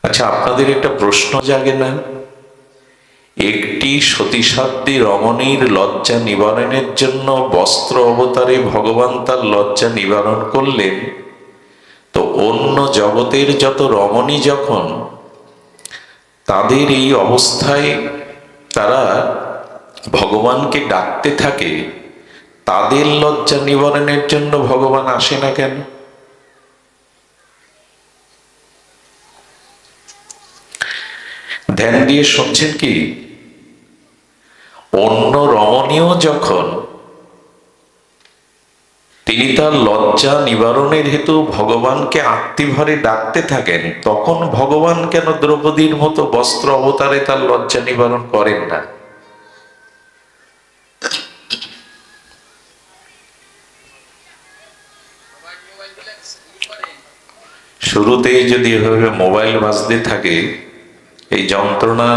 আচ্ছা, আপনাদের একটা প্রশ্ন জাগে না? একটি সতীসাধ্যী রমণীর লজ্জা নিবারণের জন্য বস্ত্র অবতারে ভগবান তার লজ্জা নিবারণ করলেন, তো অন্য জগতের যত রমণী যখন তাদের এই অবস্থায় তারা ভগবানকে ডাকতে থাকে, তাদের লজ্জা নিবারণের জন্য ভগবান আসে না কেন? ধ্যান দিয়ে শুনছেন কি? অন্য রমণীয় যখন তিনি তার লজ্জা নিবারণের হেতু ভগবানকে আত্মীভরে ডাকতে থাকেন, তখন ভগবান কেন দ্রৌপদীর মতো বস্ত্র অবতারে তার লজ্জা নিবারণ করেন না? শুরুতেই যদি এভাবে মোবাইল বাজতে থাকে, এই যন্ত্রণা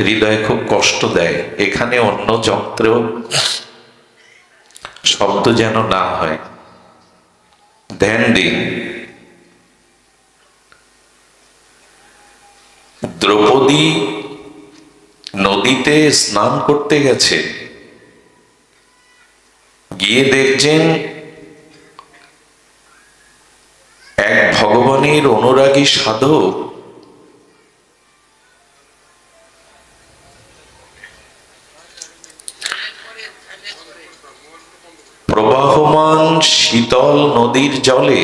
হৃদয়ে খুব কষ্ট দেয়। এখানে অন্য যন্ত্র শব্দ যেন না হয়। ধ্যান দিন। দ্রৌপদী নদীতে স্নান করতে গেছে, গিয়ে দেখছেন এক ভগবানের অনুরাগী সাধক প্রবাহমান শীতল নদীর জলে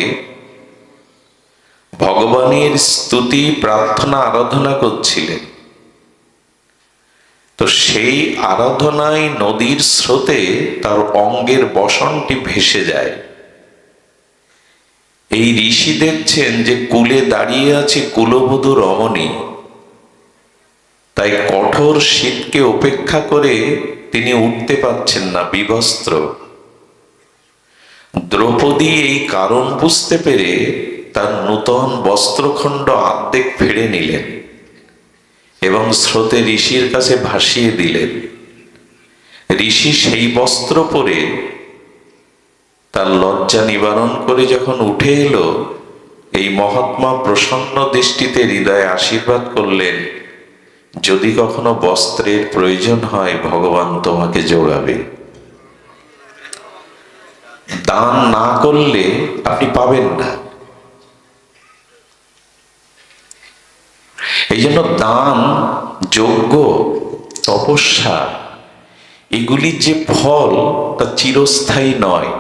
ভগবানের স্তুতি প্রার্থনা আরাধনা করছিলেন। তো সেই আরাধনায় নদীর স্রোতে তার অঙ্গের বসনটি ভেসে যায়। এই ঋষি দেখছেন যে কূলে দাঁড়িয়ে আছে কুলবধূ রমণী, তাই কঠোর শীতকে উপেক্ষা করে তিনি উঠতে পারছেন না, বিবস্ত্র। দ্রৌপদী এই কারণ বুঝতে পেরে তার নূতন বস্ত্রখণ্ড অর্ধেক ফেড়ে নিলেন এবং স্রোতে ঋষির কাছে ভাসিয়ে দিলেন। ঋষি সেই বস্ত্র পরে তার লজ্জা নিবারণ করে যখন উঠে এলো, এই মহাত্মা প্রসন্ন দৃষ্টিতে হৃদয়ে আশীর্বাদ করলেন, যদি কখনো বস্ত্রের প্রয়োজন হয় ভগবান তোমাকে যোগাবে। দান না করলে আপনি পাবেন না। এই জন্য দান, যজ্ঞ, তপস্যা, এগুলির যে ফল তা চিরস্থায়ী নয়।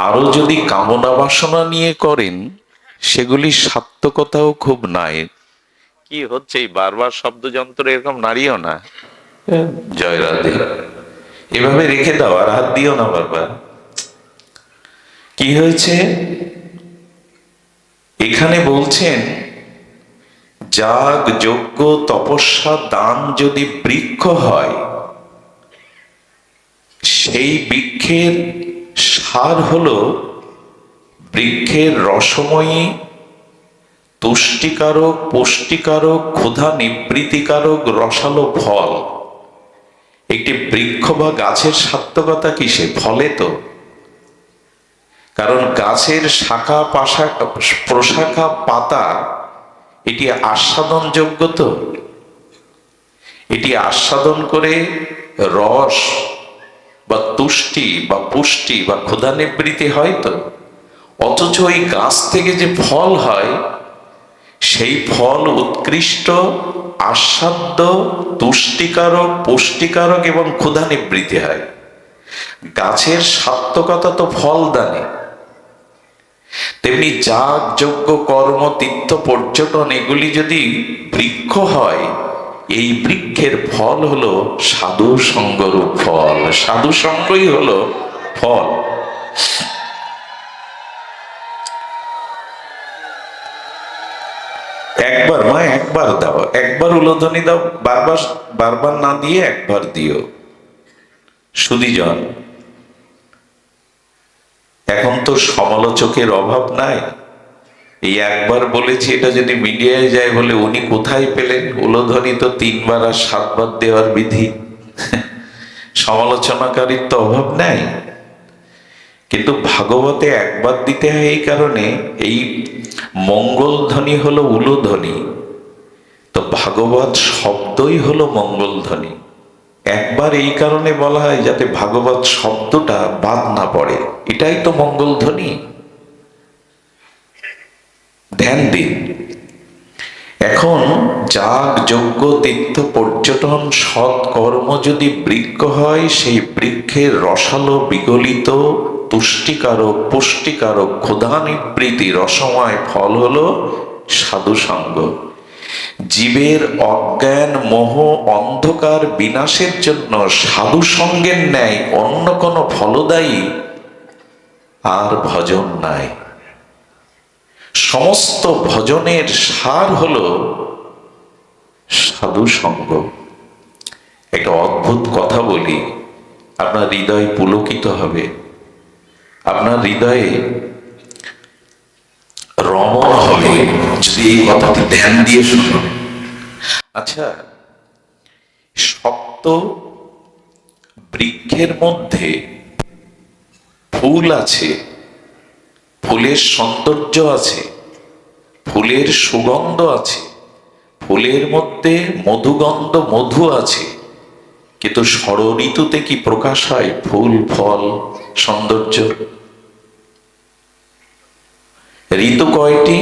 আরো যদি কামনা বাসনা নিয়ে করেন, সেগুলি সার্থকতাও খুব নাই। কি হচ্ছে এই বারবার শব্দযন্ত্র এরকম নাড়িও না, জয় রাধে, এভাবে রেখে দাও, আর হাত দিও না বারবার। কি হয়েছে এখানে বলছেন, যাগ, যজ্ঞ, তপস্যা, দান যদি বৃক্ষ হয়, সেই বৃক্ষের সার হলো বৃক্ষের রসময়ী, তুষ্টিকারক, পুষ্টিকারক, ক্ষুধা নিবৃত্তিকারক রসালো ফল। একটি বৃক্ষ বা গাছের সার্থকতা কিসে? ফলে তো। কারণ গাছের শাখা প্রশাখা পাতা এটি আস্বাদনযোগ্য, তো এটি আস্বাদন করে রস বা তুষ্টি বা পুষ্টি বা ক্ষুধা নিবৃত্তি হয় তো। অথচ ওই গাছ থেকে যে ফল হয়, সেই ফল উৎকৃষ্ট, আস্বাদ্য, তুষ্টিকারক, পুষ্টিকারক এবং ক্ষুধা নিবৃত্তি হয়। গাছের সার্থকতা তো ফল দানে। তেমনি যাগ, যজ্ঞ, কর্ম, তীর্থ, পর্যটন, এগুলি যদি বৃক্ষ হয়, এই বৃক্ষের ফল হলো সাধু সঙ্গরূপ ফল। সাধু সঙ্গই হলো ফল। একবার মা, একবার দাও, একবার উলোধ্বনি দাও, বারবার বারবার না দিয়ে একবার দিও। সুধীজন, এখন তো সমালোচকের অভাব নাই। এই একবার বলেছি, এটা যদি মিডিয়ায় যায় বলে উনি কোথায় পেলেন? উলোধ্বনি তো 3 বার আর 7 বার দেওয়ার বিধি। সমালোচনাকারীর তো অভাব নাই। কিন্তু ভাগবতে একবার দিতে হয় এই কারণে, এই মঙ্গল ধ্বনি হলো উলুধ্বনি, তো ভাগবত শব্দই হলো মঙ্গল ধ্বনি। একবার এই কারণে বলা হয় যাতে ভাগবত শব্দটা বাদ না পড়ে, এটাই তো মঙ্গল ধ্বনি। ধ্যান দিন। এখন যাগ যজ্ঞ তীর্থ পর্যটন সৎকর্ম যদি বৃক্ষ হয়, সেই বৃক্ষের রসালো বিগলিত তুষ্টিকারক পুষ্টিকারক ক্ষুধা নিবৃত্তি রসময় ফল হলো সাধু সঙ্গ। জীবের অজ্ঞান মোহ অন্ধকার বিনাশের জন্য সাধু সঙ্গের ন্যায় অন্য কোনো ফলদায়ী আর ভজন নাই। সমস্ত ভজনের সার হলো সাধু সঙ্গ। একটা অদ্ভুত কথা বলি, আপনার হৃদয় পুলকিত হবে, আপনার হৃদয়ে রমণ হবে যদি এই কথাটি ধ্যান দিয়ে শুনুন। আচ্ছা, শক্ত বৃক্ষের মধ্যে ফুল আছে, ফুলের সৌন্দর্য আছে, ফুলের সুগন্ধ আছে, ফুলের মধ্যে মধুগন্ধ মধু আছে, কিন্তু ষড় ঋতুতে কি প্রকাশ হয় ফুল ফল সৌন্দর্য? ঋতু কয়টি?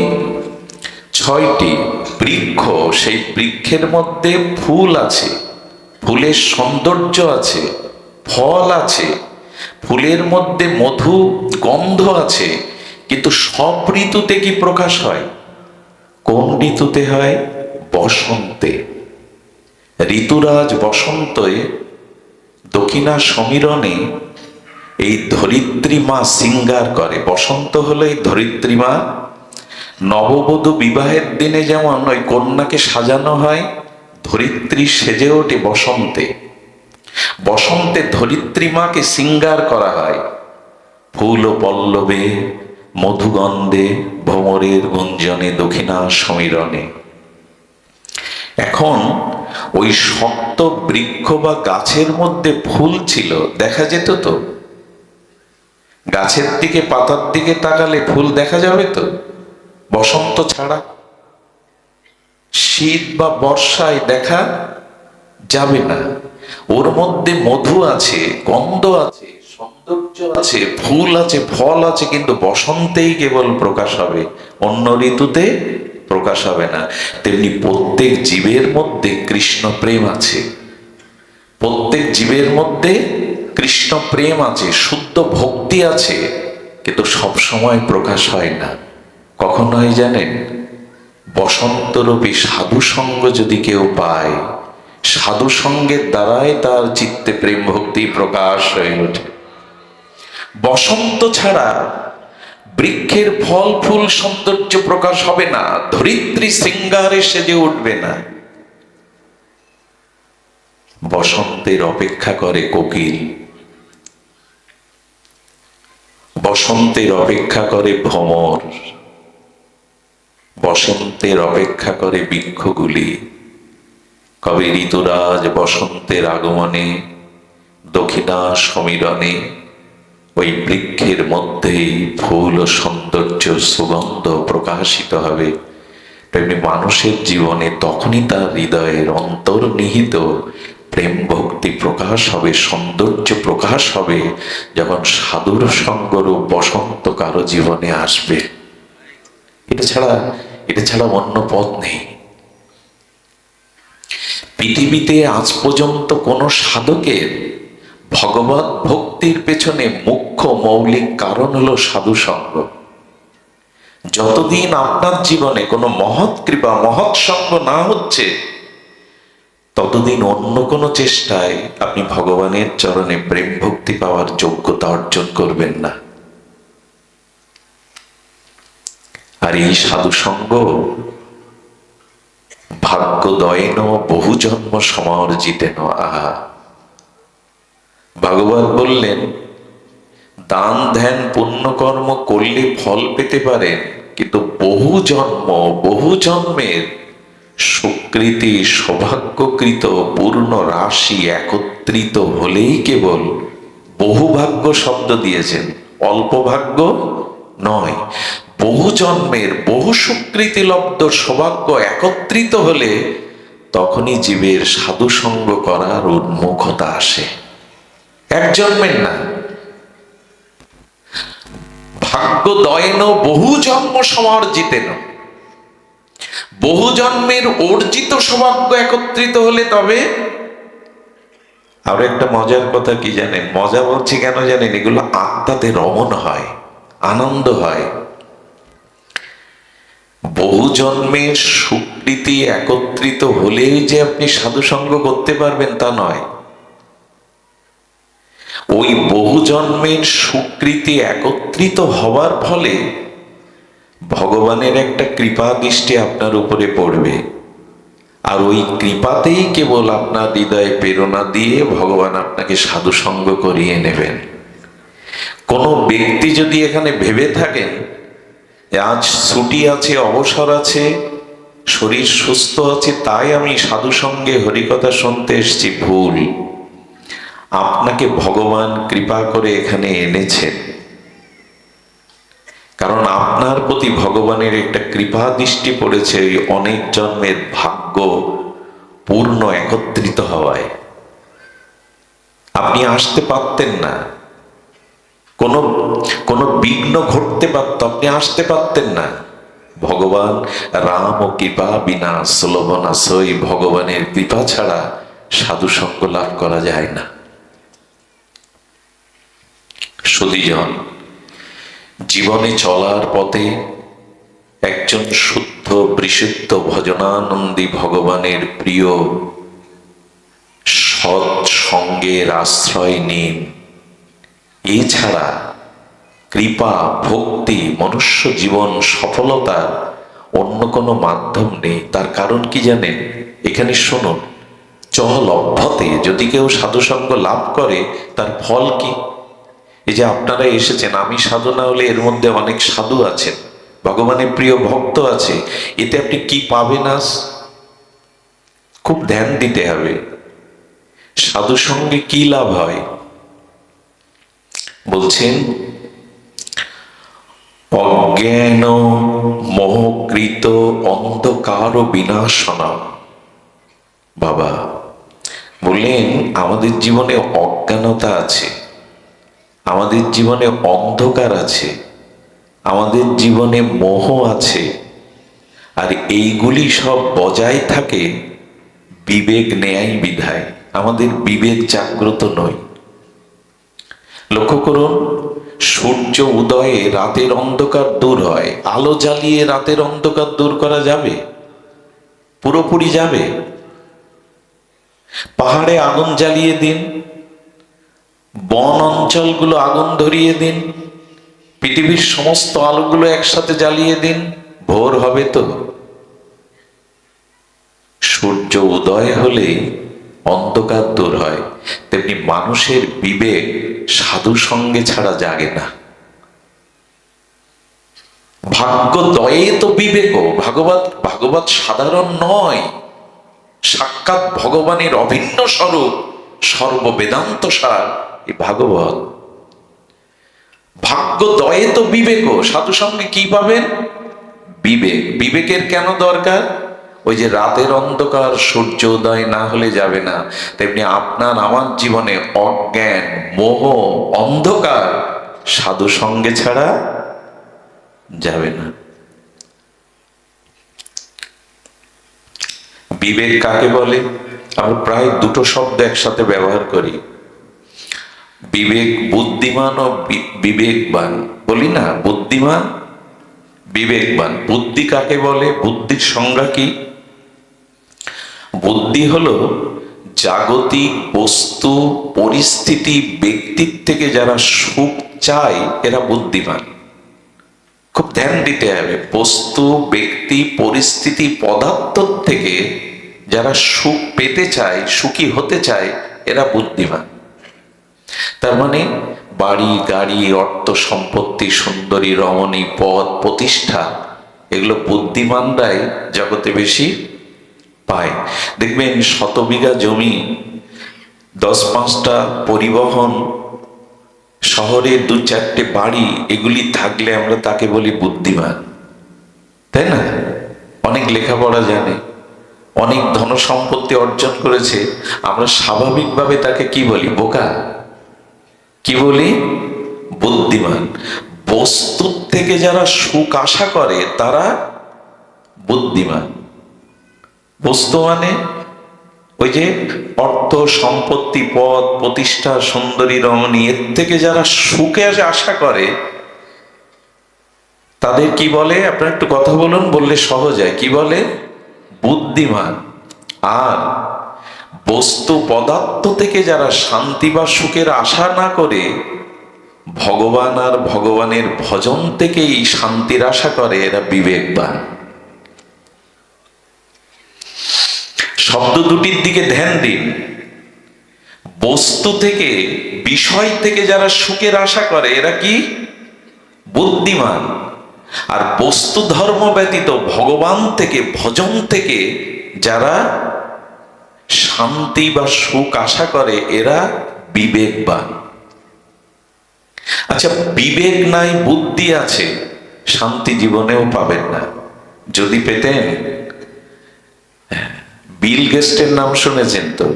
6টি। বৃক্ষ, সেই বৃক্ষের মধ্যে ফুল আছে, ফুলের সৌন্দর্য আছে, ফল আছে, ফুলের মধ্যে মধু গন্ধ আছে, কিন্তু সব ঋতুতে কি প্রকাশ হয়? কোন ঋতুতে হয়? বসন্তে। ঋতুরাজ বসন্তে দক্ষিণা সমীরণে এই ধরিত্রী মা সিঙ্গার করে। বসন্ত হলো এই ধরিত্রী মা। নববধূ বিবাহের দিনে যেমন ওই কন্যাকে সাজানো হয়, ধরিত্রী সেজে ওঠে বসন্তে। বসন্তে ধরিত্রী মাকে সিঙ্গার করা হয় ফুল ও পল্লবে মধুগন্ধে ভ্রমরের গুঞ্জনে দক্ষিণা সমীরণে। এখন ওই শক্ত বৃক্ষ বা গাছের মধ্যে ফুল ছিল, দেখা যেত তো? গাছের দিকে পাতার দিকে তাকালে ফুল দেখা যাবে তো? বসন্ত ছাড়া শীত বা বর্ষায় দেখা যাবে না। ওর মধ্যে মধু আছে, গন্ধ আছে, সৌন্দর্য আছে, ফুল আছে, ফল আছে, কিন্তু বসন্তেই কেবল প্রকাশ হবে, অন্য ঋতুতে প্রকাশ হবে না। তেমনি প্রত্যেক জীবের মধ্যে কৃষ্ণ প্রেম আছে, প্রত্যেক জীবের মধ্যে কৃষ্ণ প্রেম আছে, শুদ্ধ ভক্তি আছে, কিন্তু সব সময় প্রকাশ হয় না। কখন হয় জানেন? বসন্তরূপী সাধু সঙ্গ যদি কেউ পায়, সাধু সঙ্গের দ্বারাই তার চিত্তে প্রেম ভক্তি প্রকাশ হয়ে ওঠে। বসন্ত ছাড়া বৃক্ষের ফল ফুল সৌন্দর্য প্রকাশ হবে না, ধরিত্রী সিঙ্গারে সেজে উঠবে না। বসন্তের অপেক্ষা করে কোকিল, বসন্তের অপেক্ষা করে ভ্রমর, বসন্তের অপেক্ষা করে বৃক্ষগুলি। কবে ঋতুরাজ বসন্তের আগমনে দক্ষিণা সমীরণে ওই বৃক্ষের মধ্যেই ফুল ও সৌন্দর্য সুগন্ধ প্রকাশিত হবে। তেমনি মানুষের জীবনে তখনই তার হৃদয়ের অন্তর্নিহিত প্রেম ভক্তি প্রকাশ হবে, সৌন্দর্য প্রকাশ হবে, যখন সাধুর সঙ্গরূপ বসন্ত কারো জীবনে আসবে। এটা ছাড়া অন্য পথ নেই। পৃথিবীতে আজ পর্যন্ত কোন সাধকের ভগবত ভক্তির পেছনে মুখ্য মৌলিক কারণ হলো সাধু সঙ্গ। যতদিন আপনার জীবনে কোনো মহৎ কৃপা মহৎ সঙ্গ না হচ্ছে, ততদিন অন্য কোনো চেষ্টায় আপনি ভগবানের চরণে প্রেম ভক্তি পাওয়ার যোগ্যতা অর্জন করবেন না। আর এই সাধু সঙ্গ ভাগ্যদয়েন বহু জন্ম সমর্জিতেন। আহা, ভাগবত বললেন, দান ধ্যান পুণ্যকর্ম করলে ফল পেতে পারেন, কিন্তু বহু জন্মের সুকৃতি সৌভাগ্যকৃত পূর্ণ রাশি একত্রিত হলেই কেবল বহুভাগ্য শব্দ দিয়েছেন, অল্প ভাগ্য নয়। বহু জন্মের বহু সুকৃতিলব্ধ সৌভাগ্য একত্রিত হলে তখনই জীবের সাধু সঙ্গ করার উন্মুখতা আসে। এক জন্মের না, ভাগ্য দয়েন বহু জন্ম সমার্জিতেন। বহু জন্মের অর্জিত সৌভাগ্য একত্রিত হলে তবে। আরো একটা মজার কথা কি জানেন? মজা বলছি কেন জানেন? এগুলো আত্মাতে রমণ হয়, আনন্দ হয়। বহু জন্মের সুকৃতি একত্রিত হলেই যে আপনি সাধু সঙ্গ করতে পারবেন তা নয়। ওই বহু জন্মের সুকৃতি একত্রিত হওয়ার ফলে ভগবানের একটা কৃপা দৃষ্টি আপনার উপরে পড়বে, আর ওই কৃপাতেই কেবল আপনার হৃদয়ে প্রেরণা দিয়ে ভগবান আপনাকে সাধু সঙ্গ করিয়ে নেবেন। কোনো ব্যক্তি যদি এখানে ভেবে থাকেন আজ ছুটি আছে, অবসর আছে, শরীর সুস্থ আছে, তাই আমি সাধু সঙ্গে হরিকথা শুনতে এসেছি, ভুল। আপনাকে ভগবান কৃপা করে এখানে এনেছেন, কারণ আপনার প্রতি ভগবানের একটা কৃপা দৃষ্টি পড়েছে ওই অনেক জন্মের ভাগ্য পূর্ণ একত্রিত হওয়ায়। আপনি আসতে পারতেন না, কোনো বিঘ্ন ঘটতে পারত, আপনি আসতে পারতেন না। ভগবান রাম ও কৃপা বিনা সুলভ না সই। ভগবানের কৃপা ছাড়া সাধু সঙ্গ লাভ করা যায় না। সুধীজন, জীবনে চলার পথে একজন শুদ্ধ বিশুদ্ধ ভজনানন্দী ভগবানের প্রিয় সৎ সঙ্গের আশ্রয় নিন। এছাড়া কৃপা ভক্তি মনুষ্য জীবন সফলতার অন্য কোনো মাধ্যম নেই। তার কারণ কি জানেন? এখানে শুনুন, চলভ্যতে যদি কেউ সাধুসঙ্গ লাভ করে তার ফল কি? এই যে আপনারা এসেছেন, আমি সাধু না হলে এর মধ্যে অনেক সাধু আছেন, ভগবানের প্রিয় ভক্ত আছে, এতে আপনি কি পাবেন? আজ খুব ধ্যান দিতে হবে। সাধু সঙ্গে কি লাভ হয়? বলছেন অজ্ঞান মোহকৃত অন্ধকার বিনাশনা। বাবা বললেন আমাদের জীবনে অজ্ঞানতা আছে, আমাদের জীবনে অন্ধকার আছে, আমাদের জীবনে মোহ আছে, আর এইগুলি সব বজায় থাকে বিবেক নেয়াই বিধায়। আমাদের বিবেক জাগ্রত নয়। লক্ষ্য করুন, সূর্য উদয়ে রাতের অন্ধকার দূর হয়। আলো জ্বালিয়ে রাতের অন্ধকার দূর করা যাবে? পুরোপুরি যাবে? পাহাড়ে আগুন জ্বালিয়ে দিন, বন অঞ্চলগুলো আগুন ধরিয়ে দিন, পৃথিবীর সমস্ত আলোগুলো একসাথে জ্বালিয়ে দিন, ভোর হবে তো? সূর্য উদয় হলে অন্ধকার দূর হয়। তেমনি মানুষের বিবেক সাধু সঙ্গে ছাড়া জাগে না। ভাগ্য দয়ে তো বিবেক। ভাগবত সাধারণ নয়, সাক্ষাৎ ভগবানের অভিন্ন স্বরূপ, সর্ববেদান্ত সার এই ভাগবত। ভাগ্য দয়ে তো বিবেক। সাধু সঙ্গে কি পাবেন? বিবেক। বিবেকের কেন দরকার? ওই যে রাতের অন্ধকার সূর্য উদয় না হলে যাবে না, তেমনি আপনার আমার জীবনে অজ্ঞান মোহ অন্ধকার সাধু সঙ্গে ছাড়া যাবে না। বিবেক কাকে বলে? আমরা প্রায় দুটো শব্দ একসাথে ব্যবহার করি, বিবেক বুদ্ধিমান ও বিবেকবান বলি না? বুদ্ধিমান বিবেকবান। বুদ্ধি কাকে বলে? বুদ্ধির সংজ্ঞা কি? বুদ্ধি হলো জাগতিক বস্তু পরিস্থিতি ব্যক্তির থেকে যারা সুখ চায় এরা বুদ্ধিমান। খুব ধ্যান দিতে হবে। বস্তু ব্যক্তি পরিস্থিতি পদার্থ থেকে যারা সুখ পেতে চায়, সুখী হতে চায়, এরা বুদ্ধিমান। তার মানে বাড়ি গাড়ি অর্থ সম্পত্তি সুন্দরী রমণী পদ প্রতিষ্ঠা এগুলো বুদ্ধিমানরাই জগতে বেশি পায়। দেখবেন 100 বিঘা জমি 10-5টা পরিবহন শহরে 2-4টে বাড়ি এগুলি থাকলে আমরা তাকে বলি বুদ্ধিমান, তাই না? অনেক লেখাপড়া জানে, অনেক ধন সম্পত্তি অর্জন করেছে, আমরা স্বাভাবিকভাবে তাকে কি বলি? বোকা। কি বলি? বুদ্ধিমান। বস্তুর থেকে যারা সুখ আশা করে তারা বুদ্ধিমান। বস্তু মানে ওই যে অর্থ, সম্পত্তি, পদ, প্রতিষ্ঠা, সুন্দরী, রমণী, এর থেকে যারা সুখে আশা করে তাদের কি বলে? আপনারা একটু কথা বলুন, বললে সহজ হয়। কি বলে? বুদ্ধিমান। আর বস্তু পদার্থ থেকে যারা শান্তি বা সুখের আশা না করে ভগবান আর ভগবানের ভজন থেকেই শান্তির আশা করে, এরা বিবেকবান। শব্দ দুটির দিকে ধ্যান দিন। বস্তু থেকে, বিষয় থেকে যারা সুখের আশা করে এরা কি? বুদ্ধিমান। আর বস্তু ধর্ম ব্যতীত ভগবান থেকে, ভজন থেকে যারা শান্তি বা সুখ আশা করে এরা বিবেকবান। আচ্ছা, বিবেক নাই, বুদ্ধি আছে, শান্তি জীবনেও পাবেন না। যদি পেতেন, বিল গেটসের নাম শুনেছেন তো?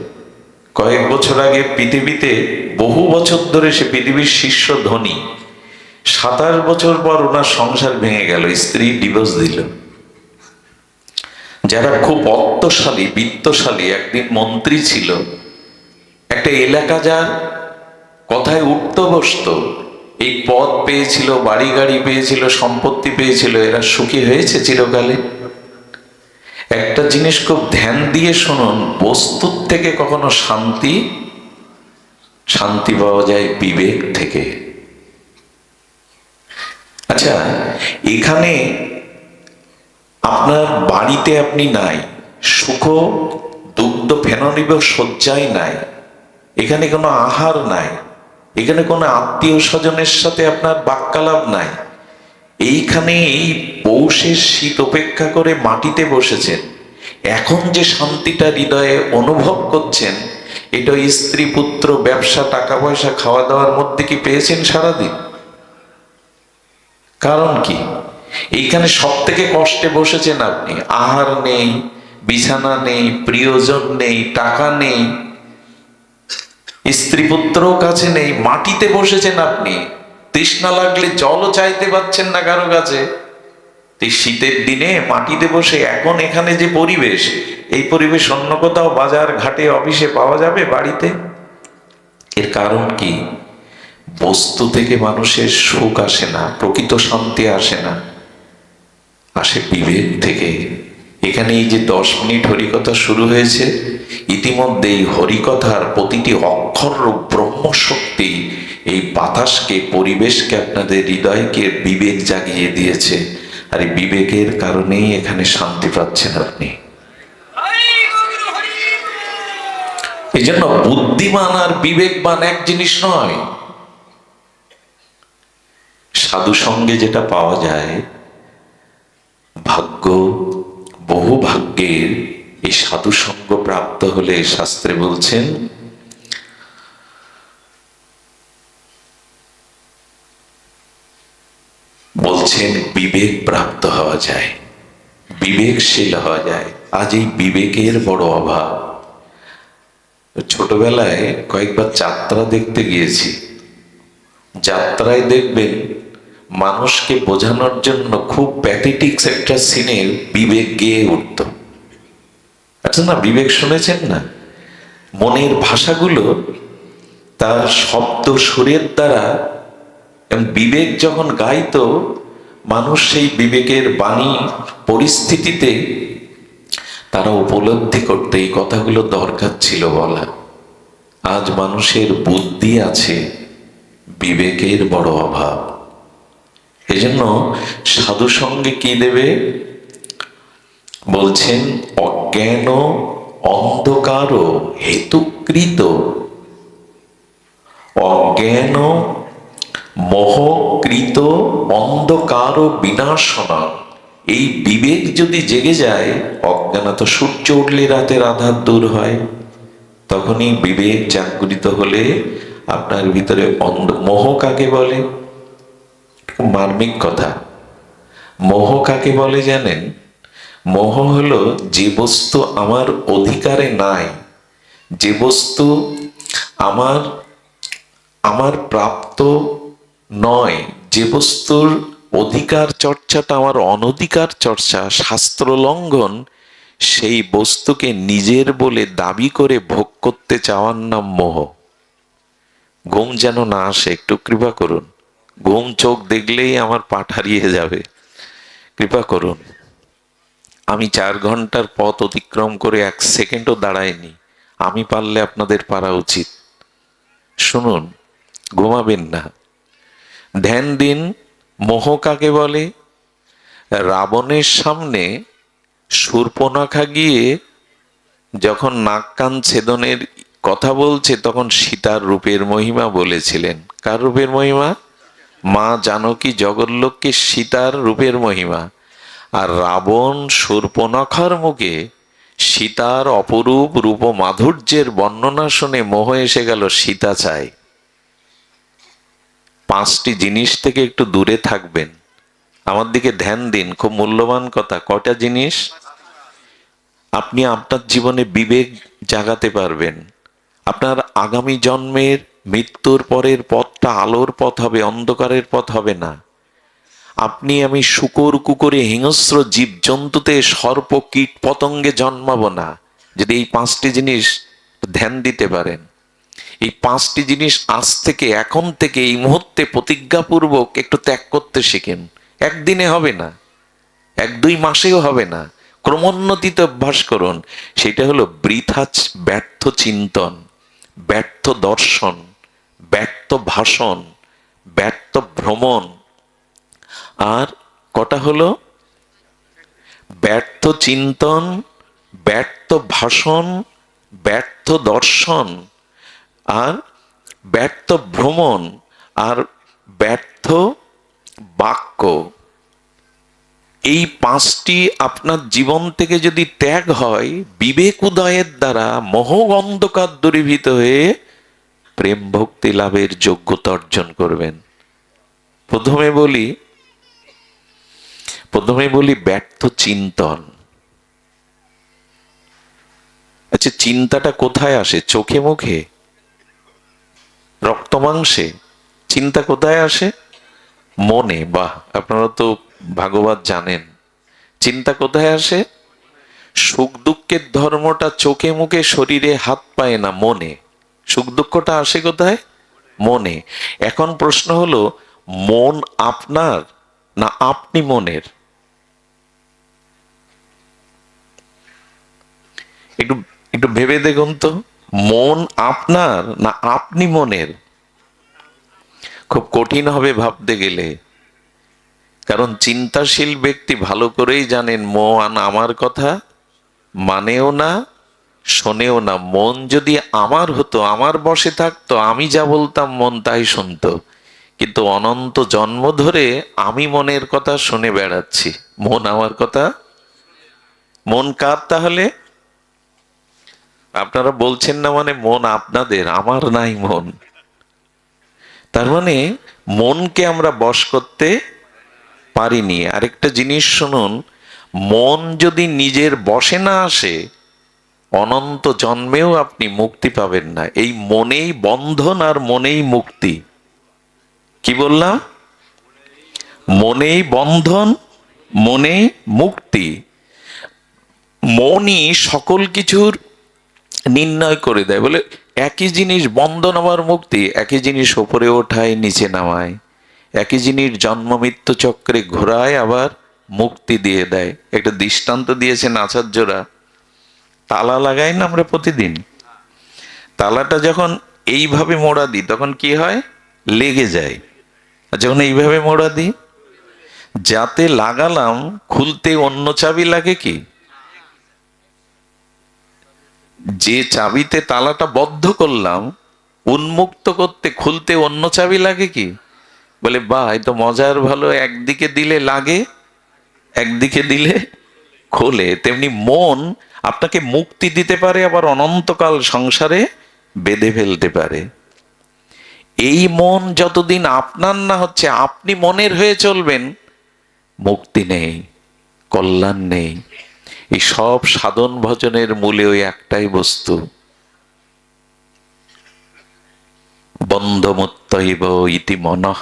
কয়েক বছর আগে পৃথিবীতে, বহু বছর ধরে সে পৃথিবীর শীর্ষ ধনী, 27 বছর পর ওনার সংসার ভেঙে গেল, স্ত্রী ডিভোর্স দিল। যারা খুব অর্থশালী, বিত্তশালী, একদিন মন্ত্রী ছিল, একটা এলাকা যার কথায় উঠত বসত, এই পদ পেয়েছিল, বাড়ি গাড়ি পেয়েছিল, সম্পত্তি পেয়েছিল, এরা সুখী হয়েছে চিরকালে? একটা জিনিস খুব ধ্যান দিয়ে শুনুন, বস্তুর থেকে কখনো শান্তি পাওয়া যায় বিবেক থেকে। আচ্ছা, এখানে আপনার বাড়িতে আপনি নাই, সুখ দুগ্ধ ফেননিব শয্যায় নাই, এখানে কোনো আহার নাই, এখানে কোনো আত্মীয় স্বজনের সাথে আপনার বাক্যালাপ নাই, এইখানে এই পৌষের শীত উপেক্ষা করে মাটিতে বসেছেন, এখন যে শান্তিটা হৃদয়ে অনুভব করছেন, এটা স্ত্রী, পুত্র, ব্যবসা, টাকা পয়সা, খাওয়া দাওয়ার মধ্যে কি পেয়েছেন সারাদিন? কারণ কি? এইখানে সব থেকে কষ্টে বসেছেন আপনি। আহার নেই, বিছানা নেই, প্রিয়জন নেই, টাকা নেই, স্ত্রী পুত্র কাছে নেই, মাটিতে বসেছেন আপনি। তৃষ্ণা লাগলে জলও চাইতে পাচ্ছেন না কারো কাছে। শীতের দিনে মাটিতে বসে, এখন এখানে যে পরিবেশ, এই পরিবেশ অন্য কোথাও বাজার ঘাটে অফিসে পাওয়া যাবে? বাড়িতে? এর কারণ কি? বস্তু থেকে মানুষের সুখ আসে না, প্রকৃত শান্তি আসে না, আসে বিবেক থেকে। এখানে এই যে 10 মিনিট হরিকথা শুরু হয়েছে, ইতিমধ্যে এই হরিকথার প্রতিটি অক্ষর ব্রহ্মশক্তি এই বাতাসকে, পরিবেশকে, আপনাদের হৃদয়কে বিবেক জাগিয়ে দিয়েছে। আর এই বিবেকের কারণেই এখানে শান্তি পাচ্ছেন আপনি। এই জন্য বুদ্ধিমান আর বিবেকবান এক জিনিস নয়। সাধু সঙ্গে যেটা পাওয়া যায়, ভাগ্য, বহু ভাগ্যের এই সাধু সঙ্গ প্রাপ্ত হলে শাস্ত্রে বলছেন বিবেক প্রাপ্ত হওয়া যায়, বিবেকশীল হওয়া যায়। আজ এই বিবেকের বড় অভাব। ছোটবেলায় কয়েকবার যাত্রা দেখতে গিয়েছি। যাত্রায় দেখবেন মানুষকে বোঝানোর জন্য খুব প্যাথেটিক্স একটা সিনে বিবেক গেয়ে উঠত। আচ্ছা না, বিবেক শুনেছেন না? মনের ভাষাগুলো তার শব্দ সুরের দ্বারা, বিবেক যখন গাইতো, মানুষ সেই বিবেকের বাণী পরিস্থিতিতে তারা উপলব্ধি করতে এই কথাগুলো দরকার ছিল বলা। আজ মানুষের বুদ্ধি আছে, বিবেকের বড় অভাব। এজন্য সাধু সঙ্গে কি দেবে বলছেন? অজ্ঞান অন্ধকার হেতুকৃত, অজ্ঞান মোহকৃত অন্ধকার বিনাশনা। এই বিবেক যদি জেগে যায়, অজ্ঞানত সূর্য উঠলে রাতের আধার দূর হয়, তখনই বিবেক জাগরিত হলে আপনার ভিতরে মোহ কাকে বলে? মার্মিক কথা। মোহ কাকে বলে জানেন? মোহ হলো যে বস্তু আমার অধিকারে নাই, যে বস্তু আমার আমার প্রাপ্ত নয়, যে বস্তুর অধিকার চর্চাটা আমার অনধিকার চর্চা, শাস্ত্র লঙ্ঘন, সেই বস্তুকে নিজের বলে দাবি করে ভোগ করতে চাওয়ার নাম মোহ। ঘুম যেন না আসে, একটু কৃপা করুন। ঘুম চোখ দেখলেই আমার পাঠ হারিয়ে যাবে, কৃপা করুন। আমি 4 ঘন্টার পথ অতিক্রম করে 1 সেকেন্ডও দাঁড়াইনি। আমি পারলে আপনাদের পারা উচিত। শুনুন, ঘুমাবেন না, ধ্যান দিন। মোহ কাকে বলে? রাবণের সামনে শূর্পণখা গিয়ে যখন নাক কান ছেদনের কথা বলছে, তখন সীতার রূপের মহিমা বলেছিলেন। কার রূপের মহিমা? মা জানকী জগৎলোককে সীতার রূপের মহিমা। আর রাবণ শূর্পণখার মুখে সীতার অপরূপ রূপ মাধুর্যের বর্ণনা শুনে মোহ এসে গেল, সীতা চাই। 5টি জিনিস থেকে একটু দূরে থাকবেন। আমার দিকে ধ্যান দিন, খুব মূল্যবান কথা। কয়টা জিনিস? আপনি আপনার জীবনে বিবেক জাগাতে পারবেন। আপনার আগামী জন্মের মৃত্যুর পরের পথটা আলোর পথ হবে, অন্ধকারের পথ হবে না। আপনি আমি শূকর কুকুরে হিংস্র জীব জন্তুতে সর্প কীট পতঙ্গে জন্মাবো না, যদি এই 5টি জিনিস ধ্যান দিতে পারেন। এই 5টি জিনিস আজ থেকে, এখন থেকে, এই মুহূর্তে প্রতিজ্ঞাপূর্বক একটু ত্যাগ করতে শিখেন। একদিনে হবে না, 1-2 মাসেও হবে না, ক্রমোন্নতিতে অভ্যাস করুন। সেটা হলো বৃথা ব্যর্থ চিন্তন, ব্যর্থ দর্শন, ব্যর্থ ভাষণ, ব্যর্থ ভ্রমণ। আর কটা হলো? ব্যর্থ চিন্তন, ব্যর্থ ভাষণ, ব্যর্থ দর্শন, আর ব্যর্থ ভ্রমণ, আর ব্যর্থ বাক্য। এই 5টি আপনার জীবন থেকে যদি ত্যাগ হয়, বিবেক উদয়ের দ্বারা মোহ অন্ধকার দূরীভূত হয়ে প্রেম ভক্তি লাভের যোগ্যতা অর্জন করবেন। প্রথমে বলি ব্যর্থ চিন্তন। আচ্ছা, চিন্তাটা কোথায় আসে? চোখে মুখে, রক্ত মাংসে? চিন্তা কোথায় আসে? মনে। বাহ, আপনারা তো ভাগবত জানেন। চিন্তা কোথায় আসে? সুখ দুঃখের ধর্মটা চোখে মুখে শরীরে হাত পায় না, মনে। সুখ দুঃখটা আসে কোথায়? মনে। এখন প্রশ্ন হলো, মন আপনার না আপনি মনের? একটু একটু ভেবে দেখুন তো, মন আপনার না আপনি মনের? খুব কঠিন হবে ভাবতে গেলে, কারণ চিন্তাশীল ব্যক্তি ভালো করেই জানেন মন আমার কথা মানেও না, শোনেও না। মন যদি আমার হতো, আমার বশে থাকতো, আমি যা বলতাম মন তাই শুনতো। কিন্তু অনন্ত জন্ম ধরে আমি মনের কথা শুনে বেড়াচ্ছি, মন আমার কথা। মন কার তাহলে? আপনারা বলছেন না মানে মন আপনাদের, আমার নাই মন। তার মানে মনকে আমরা বশ করতে পারিনি। আরেকটা জিনিস শুনুন, মন যদি নিজের বশে না আসে, অনন্ত জন্মেও আপনি মুক্তি পাবেন না। এই মনেই বন্ধন আর মনেই মুক্তি। কি বললাম? মনেই বন্ধন, মনেই মুক্তি। মনই সকল কিছুর নির্ণয় করে দেয়। বলে একই জিনিস বন্ধন আবার মুক্তি, একই জিনিস ওপরে ওঠায় নিচে নামায়, একই জিনিস জন্ম মৃত্যু চক্রে ঘোরায় আবার মুক্তি দিয়ে দেয়। একটা দৃষ্টান্ত দিয়েছেন আচার্যরা। তালা লাগাই না আমরা প্রতিদিন, তালাটা যখন এইভাবে মোড়া দিই তখন কি হয়? লেগে যায়। আর যখন এইভাবে মোড়া দিই, যাতে লাগালাম খুলতে অন্য চাবি লাগে কি? যে চাবিতে তালাটা বদ্ধ করলাম, উন্মুক্ত করতে খুলতে অন্য চাবি লাগে কি? বলে বাহ, এই তো মজার ভালো, একদিকে দিলে লাগে, একদিকে দিলে খোলে। তেমনি মন আপনাকে মুক্তি দিতে পারে, আবার অনন্তকাল সংসারে বেঁধে ফেলতে পারে। এই মন যতদিন আপনার না হচ্ছে, আপনি মনের হয়ে চলবেন, মুক্তি নেই, কল্যাণ নেই। এই সব সাধন ভজনের মূলে ওই একটাই বস্তু, বন্ধমুত্তৈব ইতি মনঃ।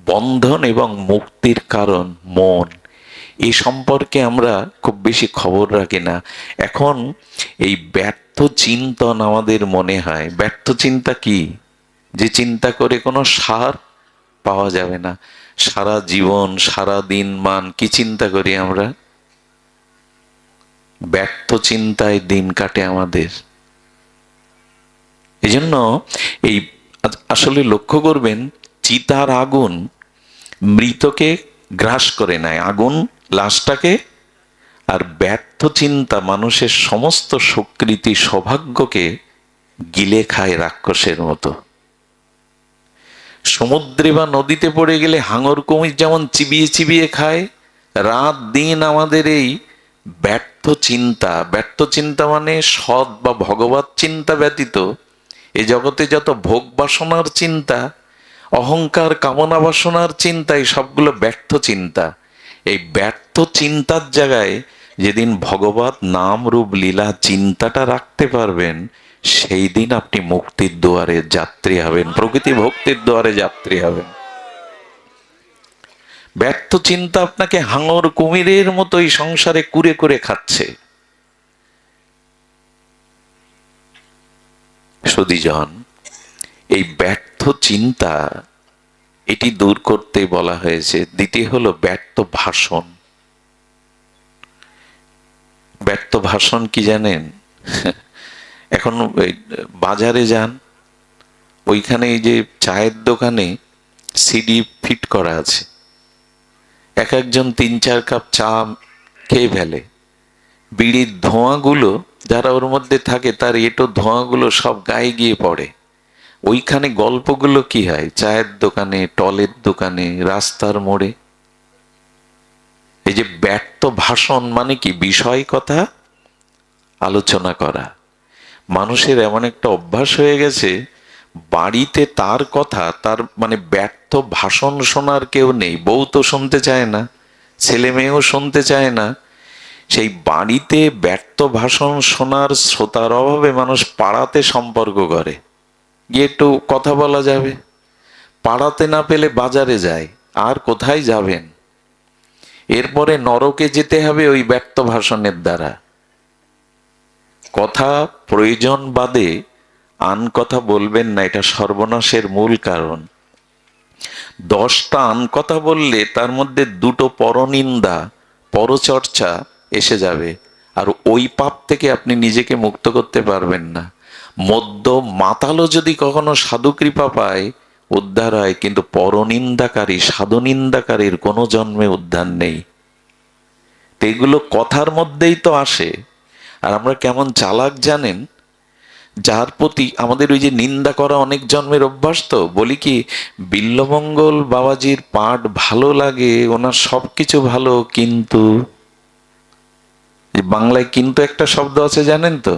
বন্ধন এবং মুক্তির কারণ মন। এই সম্পর্কে আমরা খুব বেশি খবর রাখি না। এখন এই ব্যর্থ চিন্তন আমাদের মনে হয়। ব্যর্থ চিন্তা কি? যে চিন্তা করে কোনো সার পাওয়া যাবে না। সারা জীবন, সারা দিন মান কি চিন্তা করি আমরা? ব্যর্থ চিন্তায় দিন কাটে আমাদের। এই জন্য এই আসলে লক্ষ্য করবেন, চিতার আগুন মৃতকে গ্রাস করে নেয়, আগুন লাশটাকে। আর ব্যর্থ চিন্তা মানুষের সমস্ত সুকৃতি সৌভাগ্যকে গিলে খায় রাক্ষসের মতো। সমুদ্রে বা নদীতে পড়ে গেলে হাঙর কুমির যেমন চিবিয়ে চিবিয়ে খায়, রাত দিন আমাদের এই ব্যর্থ চিন্তা, ব্যর্থ চিন্তা মানে সৎ বা ভগবত চিন্তা ব্যতীত এ জগতে যত ভোগ বাসনার চিন্তা, অহংকার কামনা বাসনার চিন্তা, এই সবগুলো ব্যর্থ চিন্তা। এই ব্যর্থ চিন্তার জায়গায় যেদিন ভগবত নাম রূপ লীলা চিন্তাটা রাখতে পারবেন, সেই দিন আপনি মুক্তির দুয়ারে যাত্রী হবেন, প্রকৃতি ভক্তির দুয়ারে যাত্রী হবেন। ব্যর্থ চিন্তা আপনাকে হাঙর কুমিরের মতো এই সংসারে কুরে কুরে খাচ্ছে। সুধীজন, এই ব্যর্থ চিন্তা এটি দূর করতে বলা হয়েছে। দ্বিতীয় হলো ব্যর্থ ভাষণ। ব্যর্থ ভাষণ কি জানেন? এখন বাজারে যান, ওইখানে এই যে চায়ের দোকানে সিডি ফিট করা আছে, এক একজন 3-4 কাপ চা খেয়ে ফেলে। বিড়ির ধোঁয়াগুলো যারা ওর মধ্যে থাকে, তার এটো ধোঁয়াগুলো সব গায়ে গিয়ে পড়ে। ওইখানে গল্পগুলো কি হয়? চায়ের দোকানে, টলের দোকানে, রাস্তার মোড়ে। এই যে ব্যর্থ ভাষণ মানে কি? বিষয় কথা আলোচনা করা। মানুষের এমন একটা অভ্যাস হয়ে গেছে, বাড়িতে তার কথা, তার মানে ব্যর্থ ভাষণ শোনার কেউ নেই। বউ তো শুনতে চায় না, ছেলে মেয়েও শুনতে চায় না। সেই বাড়িতে ব্যর্থ ভাষণ শোনার শ্রোতার অভাবে মানুষ পাড়াতে সম্পর্ক করে, গিয়ে একটু কথা বলা যাবে। পাড়াতে না পেলে বাজারে যায়। আর কোথায় যাবেন? এরপরে নরকে যেতে হবে ওই ব্যর্থ ভাষণের দ্বারা। কথা প্রয়োজন বাদে আন কথা বলবেন না, এটা সর্বনাশের মূল কারণ। 10টা আন কথা বললে তার মধ্যে 2টো পরনিন্দা, পরচর্চা এসে যাবে। আর ওই পাপ থেকে আপনি নিজেকে মুক্ত করতে পারবেন না। মদ্য মাতালও যদি কখনো সাধু কৃপা পায়, উদ্ধার হয়, কিন্তু পরনিন্দাকারী, সাধু নিন্দাকারীর কোনো জন্মে উদ্ধার নেই। তো এগুলো কথার মধ্যেই তো আসে। আর আমরা কেমন চালাক জানেন? যার প্রতি আমাদের ওই যে নিন্দা করা অনেক জন্মের অভ্যাস। তো বলি কি, বিল্লমঙ্গল বাবাজির পাঠ ভালো লাগে, ওনার সবকিছু ভালো, কিন্তু বাংলায় কিন্তু একটা শব্দ আছে জানেন তো?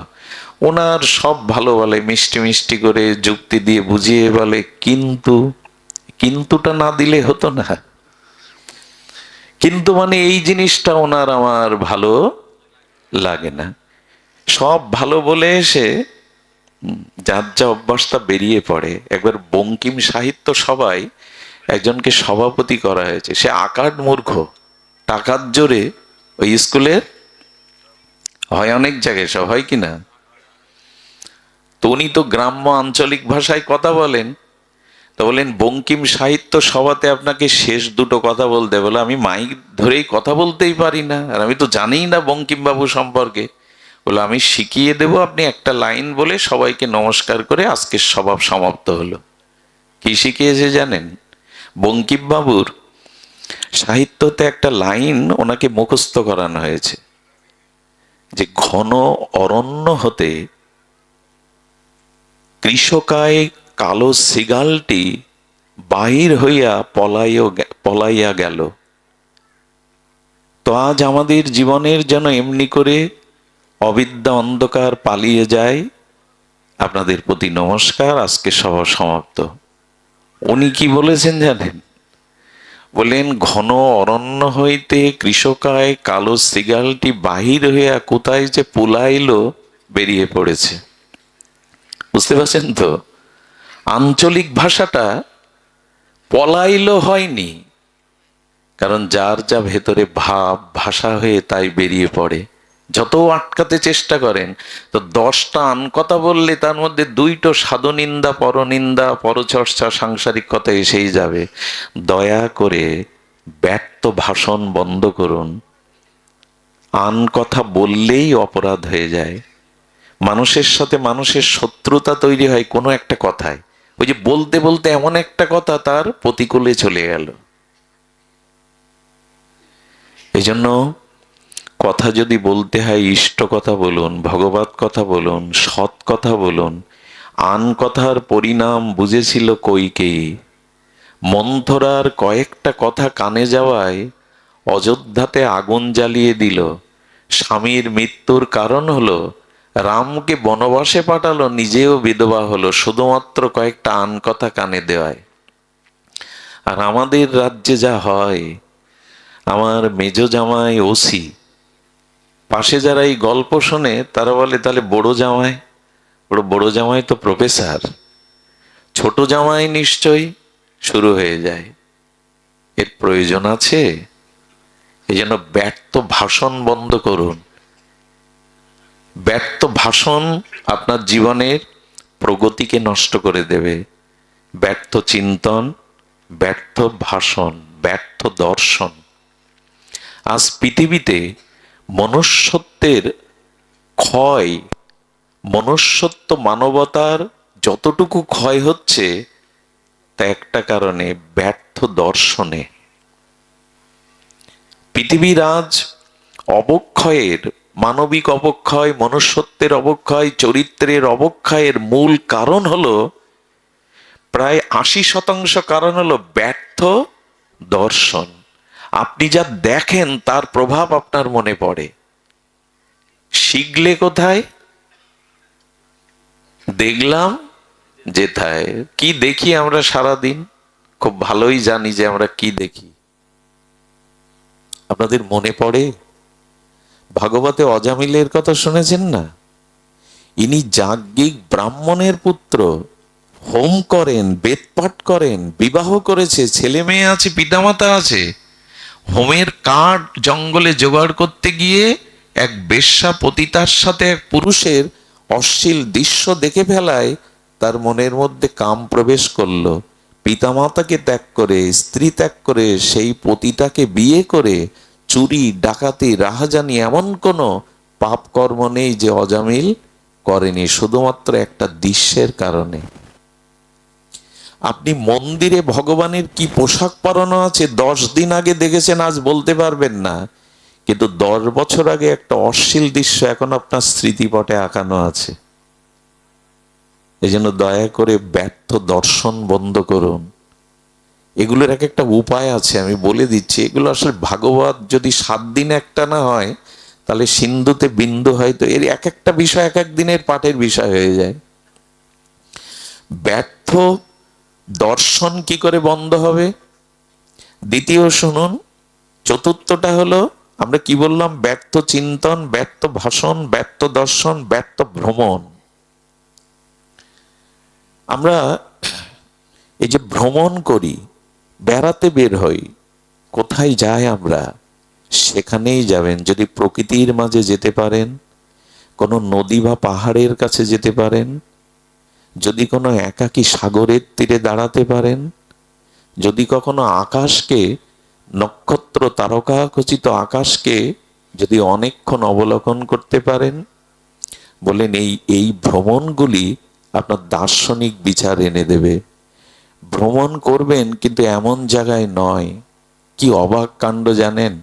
ওনার সব ভালো বলে, মিষ্টি মিষ্টি করে যুক্তি দিয়ে বুঝিয়ে বলে, কিন্তু কিন্তুটা না দিলে হতো না। কিন্তু মানে এই জিনিসটা ওনার আমার ভালো লাগে না। সব ভালো বলে এসে যার যা অভ্যাসটা বেরিয়ে পড়ে। একবার বঙ্কিম সাহিত্য সভায় একজনকে সভাপতি করা হয়েছে। সে আকার মূর্খ, টাকার জোরে ওই স্কুলের হয়, অনেক জায়গায় সব হয় কিনা, তো উনি তো গ্রাম্য আঞ্চলিক ভাষায় কথা বলেন। তো বলেন, বঙ্কিম সাহিত্য সভাতে আপনাকে শেষ 2টো কথা বলতে। বলে, আমি মাইক ধরেই কথা বলতেই পারি না, আর আমি তো জানিই না বঙ্কিম বাবু সম্পর্কে। বলে, আমি শিখিয়ে দেব, আপনি একটা লাইন বলে সবাইকে নমস্কার করে আজকের সভা সমাপ্ত হলো। কি শিখিয়েছে জানেন? বঙ্কিম বাবুর সাহিত্যতে একটা লাইন ওনাকে মুখস্থ করানো হয়েছে, যে ঘন অরণ্য হতে কৃষকায় কালো সিগালটি বাহির হইয়া পলাইয়া গেল। তো আজ আমাদের জীবনের যেন এমনি করে অবিদ্যা অন্ধকার পালিয়ে যায়। আপনাদের প্রতি নমস্কার, আজকে সভা সমাপ্ত। উনি কি বলেছেন জানেন? বলেন, ঘন অরণ্য হইতে কৃষকায় কালো সিগালটি বাহির হইয়া কোথায় যে পুলাইল বেরিয়ে পড়েছে। বুঝতে পারছেন তো? আঞ্চলিক ভাষাটা পলাইল হয়নি, কারণ যার যা ভেতরে ভাব ভাষা হয়ে তাই বেরিয়ে পড়ে। যত আটকাতে চেষ্টা করেন, তো 10টা আনকথা বললে তার মধ্যে 2টো সাধুনিন্দা, পরনিন্দা, পরচর্চা, সাংসারিক কথা এসেই যাবে। দয়া করে ব্যর্থ ভাষণ বন্ধ করুন। আনকথা বললেই অপরাধ হয়ে যায়। মানুষের সাথে মানুষের শত্রুতা তৈরি হয় কোনো একটা কথায়। ওই যে বলতে বলতে এমন একটা কথা তার প্রতিকূলে চলে গেল। এই জন্য কথা যদি বলতে হয়, ইষ্ট কথা বলুন, ভগবত কথা বলুন, সৎ কথা বলুন। আন কথার পরিণাম বুঝেছিল কইকেয়ী। মন্থরার কয়েকটা কথা কানে যাওয়ায় অযোধ্যাতে আগুন জ্বালিয়ে দিল। স্বামীর মৃত্যুর কারণ হলো রামকে বনবাসে পাঠালো, নিজেও বিধবা হলো, শুধুমাত্র কয়েকটা আন কথা কানে দেওয়ায়। আর আমাদের রাজ্যে যা হয়, আমার মেজ জামাই ওসি, পাশে যারা এই গল্প শোনে তারা বলে, তাহলে বড় জামাই? বড় জামাই তো প্রফেসর, ছোট জামাই নিশ্চয়ই। শুরু হয়ে যায়। এর প্রয়োজন আছে? এই জন্য ব্যর্থ ভাষণ বন্ধ করুন। ব্যর্থ ভাষণ আপনার জীবনের প্রগতিকে নষ্ট করে দেবে। ব্যর্থ চিন্তন, ব্যর্থ ভাষণ, ব্যর্থ দর্শন। আজ পৃথিবীতে মনুষ্যত্বের ক্ষয়, মনুষ্যত্ব মানবতার যতটুকু ক্ষয় হচ্ছে, তা একটা কারণে, ব্যর্থ দর্শনে। পৃথিবীর আজ অবক্ষয়ের, মানবিক অবক্ষয়, মনুষ্যত্বের অবক্ষয়, চরিত্রের অবক্ষয়ের মূল কারণ হলো, প্রায় 80% কারণ হলো ব্যর্থ দর্শন। আপনি যা দেখেন তার প্রভাব আপনার মনে পড়ে। শিখলে কোথায়? দেখলাম যেথায়। কি দেখি আমরা সারাদিন? খুব ভালোই জানি যে আমরা কি দেখি। আপনাদের মনে পড়ে ভাগবতে অজামিলের কথা শুনেছেন না? ইনি যাজ্ঞিক ব্রাহ্মণের পুত্র, হোম করেন, বেদ পাঠ করেন, বিবাহ করেছে, ছেলে মেয়ে আছে, পিতামাতা আছে। হোমের কাঠ জঙ্গলে জোগাড় করতে গিয়ে এক বেশ্যা পতিতার সাথে এক পুরুষের অশ্লীল দৃশ্য দেখে ফেলায় তার মনের মধ্যে কাম প্রবেশ করলো। পিতামাতাকে ত্যাগ করে, স্ত্রী ত্যাগ করে, সেই পতিতাকে বিয়ে করে চুরি, ডাকাতি, রাহাজানি এমন কোনো পাপ কর্ম নেই যে অজামিল করেনি, শুধুমাত্র একটা দৃশ্যের কারণে। আপনি মন্দিরে ভগবানের কি পোশাক পরানো আছে 10 দিন আগে দেখেছেন, আজ বলতে পারবেন না, কিন্তু 10 বছর আগে একটা অশ্লীল দৃশ্য এখন আপনার স্মৃতিপটে আঁকানো আছে। এই জন্য দয়া করে ব্যর্থ দর্শন বন্ধ করুন। এগুলোর এক একটা উপায় আছে, আমি বলে দিচ্ছি। এগুলো আসলে ভাগবত যদি 7 দিন একটা না হয়, তাহলে সিন্ধুতে বিন্দু হয়তো এর এক একটা বিষয় এক এক দিনের পাঠের বিষয় হয়ে যায়। ব্যর্থ দর্শন কি করে বন্ধ হবে? দ্বিতীয় শুনুন। চতুর্থটা হলো, আমরা কি বললাম? ব্যর্থ চিন্তন, ব্যর্থ ভাষণ, ব্যর্থ দর্শন, ব্যর্থ ভ্রমণ। আমরা এই যে ভ্রমণ করি, বেড়াতে বের হই, কোথায় যাই আমরা? সেখানেই যাবেন যদি প্রকৃতির মাঝে যেতে পারেন, কোনো নদী বা পাহাড়ের কাছে যেতে পারেন, যদি কোনো একাকী সাগরের তীরে দাঁড়াতে পারেন, যদি কখনো আকাশকে, নক্ষত্র তারকা খচিত আকাশকে যদি অনেকক্ষণ অবলোকন করতে পারেন, বলেন এই ভ্রমণগুলি আপনার দার্শনিক বিচার এনে দেবে। ভ্রমণ করবেন, কিন্তু এমন জায়গায় নয়। কি অবাক কাণ্ড জানেন?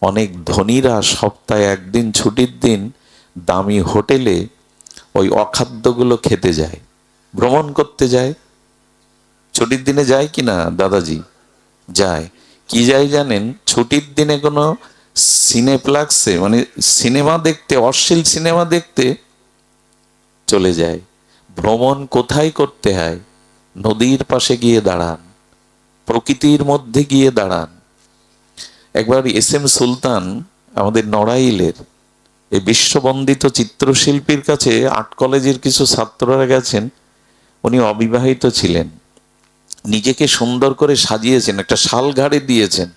অনেক ধনীরা সপ্তাহে একদিন ছুটির দিন দামি হোটেলে ওই অখাদ্যগুলো খেতে যায়, ভ্রমণ করতে যায়। ছুটির দিনে যায় কিনা দাদাজি? যায়। কি যায় জানেন? ছুটির দিনে কোনো সিনেপ্লাক্সে, মানে সিনেমা দেখতে, অশ্লীল সিনেমা দেখতে চলে যায়। ভ্রমণ কোথায় করতে হয়? নদীর পাশে গিয়ে দাঁড়ান, প্রকৃতির মধ্যে গিয়ে দাঁড়ান। একবার এস এম সুলতান, আমাদের নড়াইলের এই বিশ্ববন্দিত চিত্রশিল্পীর কাছে আর্ট কলেজের কিছু ছাত্ররা গেছেন। উনি অবিবাহিত ছিলেন, নিজেকে সুন্দর করে সাজিয়েছেন, একটা শাল ঘাড়ে দিয়েছেন,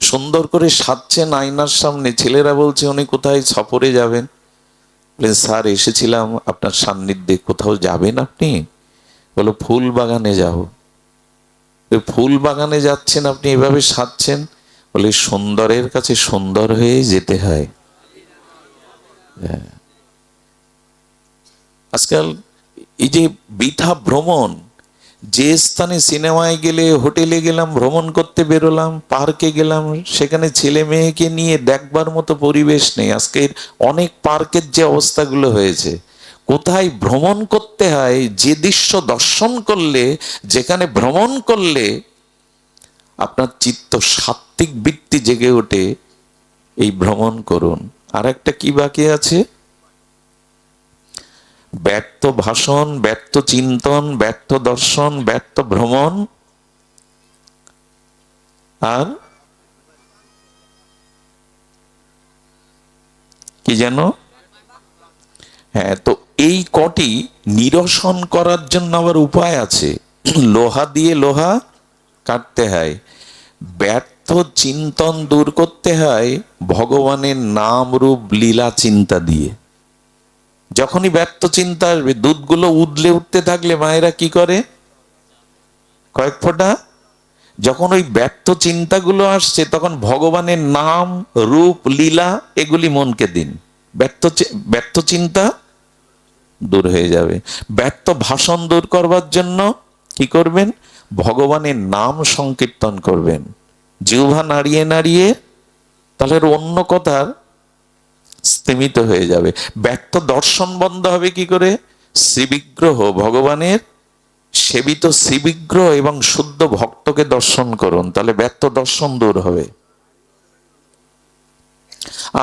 সুন্দর করে সাজছেন আয়নার সামনে। ছেলেরা বলছে উনি কোথায় সফরে যাবেন? বলেন স্যার এসেছিলাম আপনার সান্নিধ্যে। কোথাও যাবেন আপনি? বলো ফুল বাগানে যাব। ফুল বাগানে যাচ্ছেন আপনি এভাবে সাজছেন? বলে সুন্দরের কাছে সুন্দর হয়ে যেতে হয়। আজকাল এই যে বৃথা ভ্রমণ, যে স্থানে সিনেমায় গেলে, হোটেলে গেলাম, ভ্রমণ করতে বেরোলাম, পার্কে গেলাম, সেখানে ছেলে মেয়েকে নিয়ে দেখবার মতো পরিবেশ নেই। আজকের অনেক পার্কের যে অবস্থাগুলো হয়েছে, কোথায় ভ্রমণ করতে হয়, যে দৃশ্য দর্শন করলে, যেখানে ভ্রমণ করলে আপনার চিত্ত সাত্ত্বিক বৃত্তি জেগে ওঠে, এই ভ্রমণ করুন। আর একটা কি বাকি আছে? ব্যর্থ ভাষণ, ব্যর্থ চিন্তন, ব্যর্থ দর্শন, ব্যর্থ ভ্রমণ, আর কি যেন? হ্যাঁ, তো এই কটি নিরসন করার জন্য আবার উপায় আছে। লোহা দিয়ে লোহা কাটতে হয়। ব্যর্থ চিন্তন দূর করতে হয় ভগবানের নাম রূপ লীলা চিন্তা দিয়ে। যখনই ব্যর্থ চিন্তা আসবে, দুধগুলো উদলে উঠতে থাকলে মায়েরা কি করে? কয়েক ফোঁটা। যখন ওই ব্যর্থ চিন্তাগুলো আসছে, তখন ভগবানের নাম রূপ লীলা এগুলি মনকে দিন। ব্যর্থ চিন্তা দূর হয়ে যাবে। ব্যর্থ ভাষণ দূর করবার জন্য কি করবেন? ভগবানের নাম সংকীর্তন করবেন, জিহ্বা নাড়িয়ে নাড়িয়ে, তাহলে অন্য কথার স্তিমিত হয়ে যাবে। ব্যর্থ দর্শন বন্ধ হবে কি করে? শ্রীবিগ্রহ, ভগবানের সেবিত শ্রীবিগ্রহ এবং শুদ্ধ ভক্তকে দর্শন করুন, তাহলে ব্যর্থ দর্শন দূর হবে।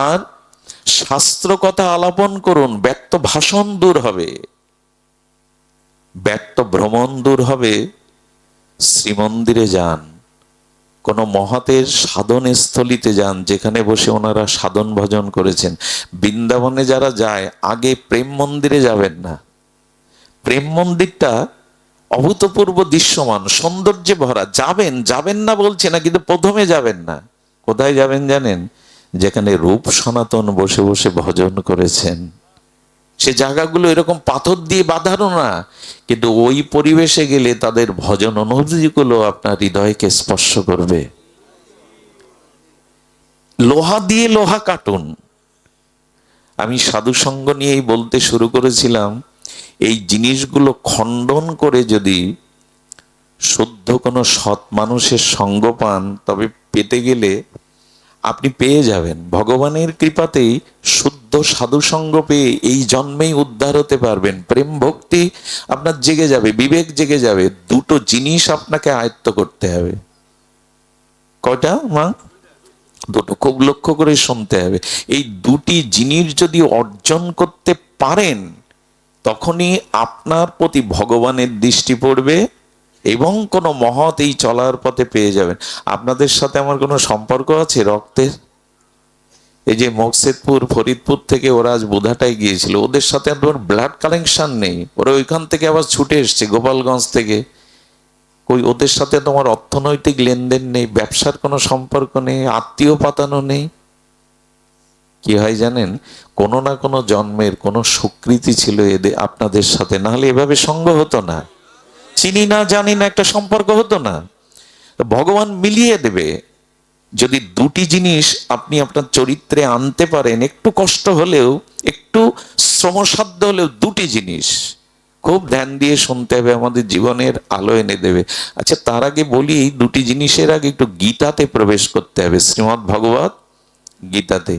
আর শাস্ত্র কথা আলাপন করুন, ব্যর্থ ভাষণ দূর হবে, ব্যর্থ ভ্রমণ দূর হবে। শ্রীমন্দিরে যান, কোন মহাতের সাধন স্থলিতে যান, যেখানে বসে ওনারা সাধন ভজন করেছেন। বৃন্দাবনে যারা যায়, আগে প্রেম মন্দিরে যাবেন না। প্রেম মন্দিরটা অভূতপূর্ব দৃশ্যমান, সৌন্দর্যে ভরা। যাবেন, যাবেন না বলছে না, কিন্তু প্রথমে যাবেন না। কোথায় যাবেন জানেন? যেখানে রূপ সনাতন বসে বসে ভজন করেছেন। সে জায়গাগুলো এরকম পাথর দিয়ে বাঁধানো না, কিন্তু ওই পরিবেশে গেলে তাদের ভজন অনুভূতিগুলো আপনার হৃদয়কে স্পর্শ করবে। লোহা দিয়ে লোহা কাটুন। আমি সাধু সঙ্গ নিয়েই বলতে শুরু করেছিলাম, এই জিনিসগুলো খণ্ডন করে যদি শুদ্ধ কোনো সৎ মানুষের সঙ্গ পান, তবে পেতে গেলে আপনি পেয়ে যাবেন। ভগবানের কৃপাতেই শুদ্ধ সাধু সঙ্গ পেয়ে এই জন্মেই উদ্ধার হতে পারবেন। প্রেম ভক্তি আপনার জেগে যাবে, বিবেক জেগে যাবে। দুটো জিনিস আপনাকে আয়ত্ত করতে হবে। কয়টা মা? দুটো। খুব লক্ষ্য করে শুনতে হবে। এই দুটি জিনিস যদি অর্জন করতে পারেন, তখনই আপনার প্রতি ভগবানের দৃষ্টি পড়বে এবং কোনো মহৎ এই চলার পথে পেয়ে যাবেন। আপনাদের সাথে আমার কোনো সম্পর্ক আছে রক্তের? এই যে মকসেদপুর, ফরিদপুর থেকে ওরা আজ বোধাটায় গিয়েছিল, ওদের সাথে আপনার ব্লাড কানেকশন নেই। ওরা ওইখান থেকে আবার ছুটে এসছে গোপালগঞ্জ থেকে। কই, ওদের সাথে তোমার অর্থনৈতিক লেনদেন নেই, ব্যবসার কোনো সম্পর্ক নেই, আত্মীয় পাতানো নেই। কি হয় জানেন? কোনো না কোনো জন্মের কোনো স্বীকৃতি ছিল এদের আপনাদের সাথে, নাহলে এভাবে সঙ্গ হতো না। চিনি না জানি না একটা সম্পর্ক হতো না। ভগবান মিলিয়ে দেবে যদি দুটি জিনিস আপনি আপনার চরিত্রে আনতে পারেন। একটু কষ্ট হলেও, একটু শ্রমসাধ্য হলেও, দুটি জিনিস খুব ধ্যান দিয়ে শুনতে হবে, আমাদের জীবনের আলো এনে দেবে। আচ্ছা, তার আগে বলি, এই দুটি জিনিসের আগে একটু গীতাতে প্রবেশ করতে হবে, শ্রীমদ্ ভগবত গীতাতে।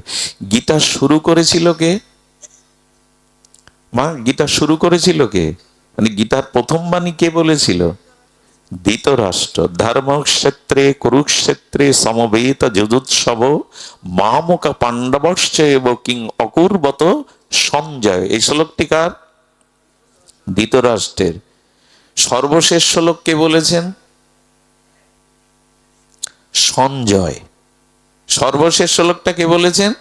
গীতা শুরু করেছিল কে মা? গীতা শুরু করেছিল কে? মানে গীতার প্রথম বাণী কে বলেছিল? ধৃতরাষ্ট্র। ধর্মক্ষেত্রে কুরুক্ষেত্রে সমবেত যুজুৎসব মামুকা পাণ্ডবশ্চ এব কিং অকুর্বত সঞ্জয়। এই শ্লোকটি কার? ধৃতরাষ্ট্রের। সর্বশেষ শ্লোক কে বলেছেন? সঞ্জয়। সর্বশেষ শ্লোকটা কে বলেছেন?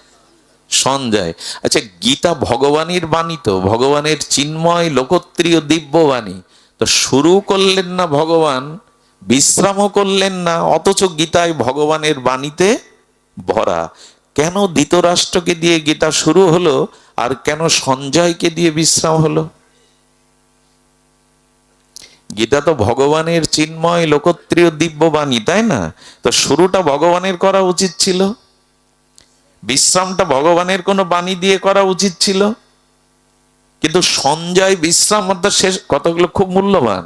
সঞ্জয়। আচ্ছা, গীতা ভগবানের বাণী, তো ভগবানের চিন্ময় লোকত্রীয় দিব্য বাণী, তো শুরু করলেন না ভগবান, বিশ্রামও করলেন না, অথচ গীতায় ভগবানের বাণীতে ভরা। কেন ধৃতরাষ্ট্রকে দিয়ে গীতা শুরু হলো আর কেন সঞ্জয়কে দিয়ে বিশ্রাম হলো? গীতা তো ভগবানের চিন্ময় লোকত্রীয় দিব্য বাণী, তাই না? তো শুরুটা ভগবানের করা উচিত ছিল, বিশ্রামটা ভগবানের কোনো বাণী দিয়ে করা উচিত ছিল। কিন্তু সঞ্জয় বিশ্রাম, অর্থাৎ শেষ কতগুলো খুব মূল্যবান,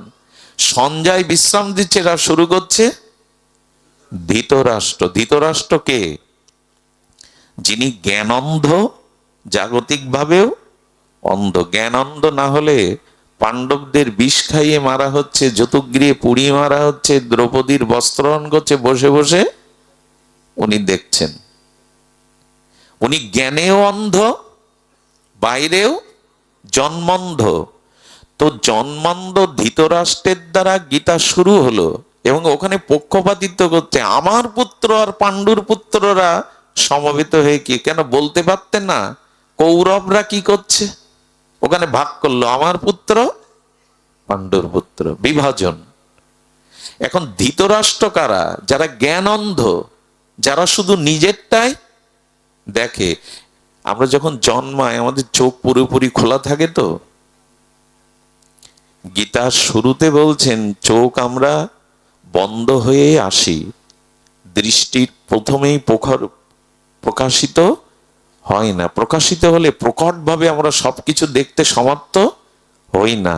সঞ্জয় বিশ্রাম দিচ্ছে, এরা শুরু করছে ধৃতরাষ্ট্র। ধৃতরাষ্ট্রকে যিনি জ্ঞানন্ধ, জাগতিক ভাবেও অন্ধ। জ্ঞানন্ধ না হলে পাণ্ডবদের বিষ খাইয়ে মারা হচ্ছে, যতুগৃহে পুড়িয়ে মারা হচ্ছে, দ্রৌপদীর বস্ত্রহরণ করছে, বসে বসে উনি দেখছেন। উনি জ্ঞানেও অন্ধ, বাইরেও জন্মন্ধ। তো জন্মান্ধ ধৃতরাষ্ট্রের দ্বারা গীতা শুরু হলো, এবং ওখানে পক্ষপাতিত্ব করতে আমার পুত্র আর পাণ্ডুর পুত্ররা সমবেত হয়ে কি কেন বলতে পারতেন না কৌরবরা কি করছে? ওখানে ভাগ করলো, আমার পুত্র পাণ্ডুর পুত্র, বিভাজন। এখন ধৃতরাষ্ট্র কারা? যারা জ্ঞান অন্ধ, যারা শুধু নিজেরটাই দেখে। আমরা যখন জন্মাই আমাদের চোখ পুরোপুরি খোলা থাকে তো? গীতার শুরুতে বলছেন চোখ আমরা বন্ধ হয়ে আসি, দৃষ্টির প্রথমেই প্রকাশিত হয় না। প্রকাশিত হলে প্রকটভাবে আমরা সবকিছু দেখতে সমর্থ হই না।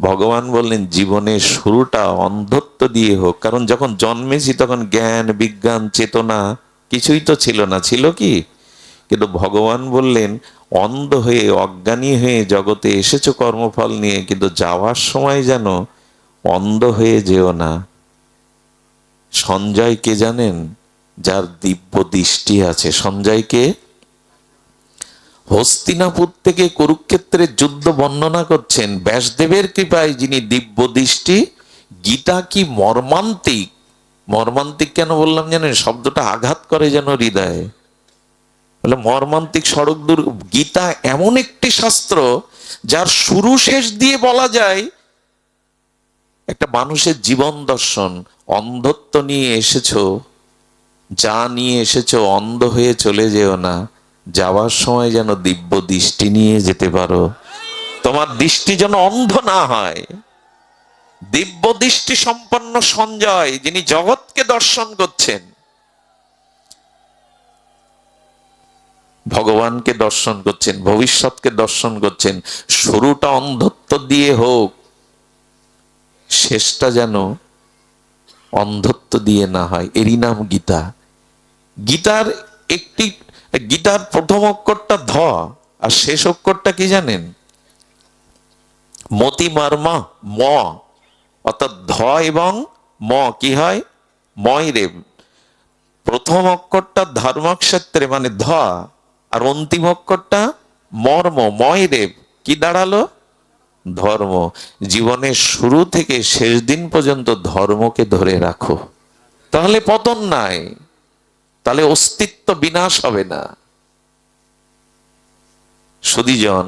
ভগবান বললেন জীবনের শুরুটা অন্ধত্ব দিয়ে হোক, কারণ যখন জন্মেছি তখন জ্ঞান বিজ্ঞান চেতনা কিছুই তো ছিল না, ছিল কি? কিন্তু ভগবান বললেন অন্ধ হয়ে অজ্ঞানী হয়ে জগতে এসেছো কর্মফল নিয়ে, কিন্তু যাওয়ার সময় যেন অন্ধ হয়ে যেও না। সঞ্জয় কে জানেন? যার দিব্য দৃষ্টি আছে। সঞ্জয়কে হস্তিনাপুর থেকে কুরুক্ষেত্রের যুদ্ধ বর্ণনা করছেন ব্যাসদেবের কৃপায়, যিনি দিব্য দৃষ্টি। গীতা কি মর্মান্তিক! মর্মান্তিক কেন বললাম জানেন? শব্দটা আঘাত করে যেন হৃদয়ে, বলে মর্মান্তিক সড়ক দূর। গীতা এমন একটি শাস্ত্র যার শুরু শেষ দিয়ে বলা যায় একটা মানুষের জীবন দর্শন। অন্ধত্ব নিয়ে এসেছো, যা নিয়ে এসেছো অন্ধ হয়ে চলে যেও না, যাওয়ার সময় যেন দিব্য দৃষ্টি নিয়ে যেতে পারো, তোমার দৃষ্টি যেন অন্ধ না হয়। দিব্য দৃষ্টি সম্পন্ন সঞ্জয়, যিনি জগৎকে দর্শন করছেন, ভগবানকে দর্শন করছেন, ভবিষ্যৎকে দর্শন করছেন। শুরুটা অন্ধত্ব দিয়ে হোক, শেষটা যেন অন্ধত্ব দিয়ে না হয়, এরই নাম গীতা। গীতার একটি, গীতার প্রথম অক্ষরটা ধ, আর শেষ অক্ষরটা কি জানেন? মতি মার্মা ম, অর্থাৎ ধ এবং ম কি হয়? ময় রে। প্রথম অক্ষরটা ধর্মক্ষেত্রে মানে ধ, আর অন্তিম অক্ষরটা মর্ম ময় রে, কি দাঁড়ালো? ধর্ম। জীবনের শুরু থেকে শেষ দিন পর্যন্ত ধর্মকে ধরে রাখো, তাহলে পতন নাই, তাহলে অস্তিত্ব বিনাশ হবে না। সুধীজন,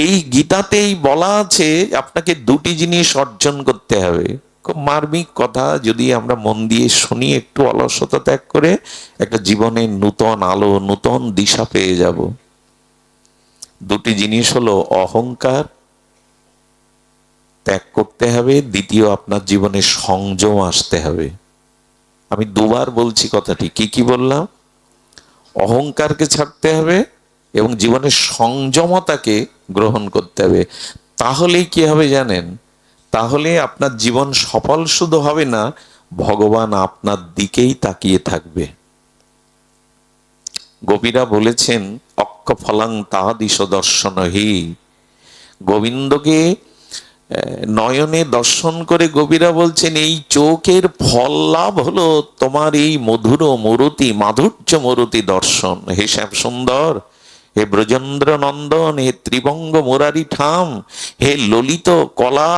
এই গীতাতেই বলা আছে আপনাকে দুটি জিনিস অর্জন করতে হবে। খুব মার্মিক কথা, যদি আমরা মন দিয়ে শুনি, একটু অলসতা ত্যাগ করে একটা জীবনের নূতন আলো নূতন দিশা পেয়ে যাব। দুটি জিনিস হলো অহংকার ত্যাগ করতে হবে, দ্বিতীয় আপনার জীবনে সংযম আসতে হবে। আমি দুবার বলছি কথাটি, কি কি বললাম? অহংকারকে ছাড়তে হবে এবং জীবনের সংযমতাকে গ্রহণ করতে হবে। তাহলেই কি হবে জানেন? তাহলে আপনার জীবন সফল শুধু হবে না, ভগবান আপনার দিকেই তাকিয়ে থাকবে। গোপীরা বলেছেন অক্ষ ফলাং তাহাদিশ দর্শনহি। গোবিন্দকে নয়নে দর্শন করে গোপীরা বলছেন এই চোখের ফল লাভ হলো তোমার এই মধুর মরুতি মাধুর্য মরুতি দর্শন। হে শ্যাম সুন্দর, হে ব্রজেন্দ্র নন্দন, হে ত্রিবঙ্গ মুরারি ঠাম, হে ললিত কলা,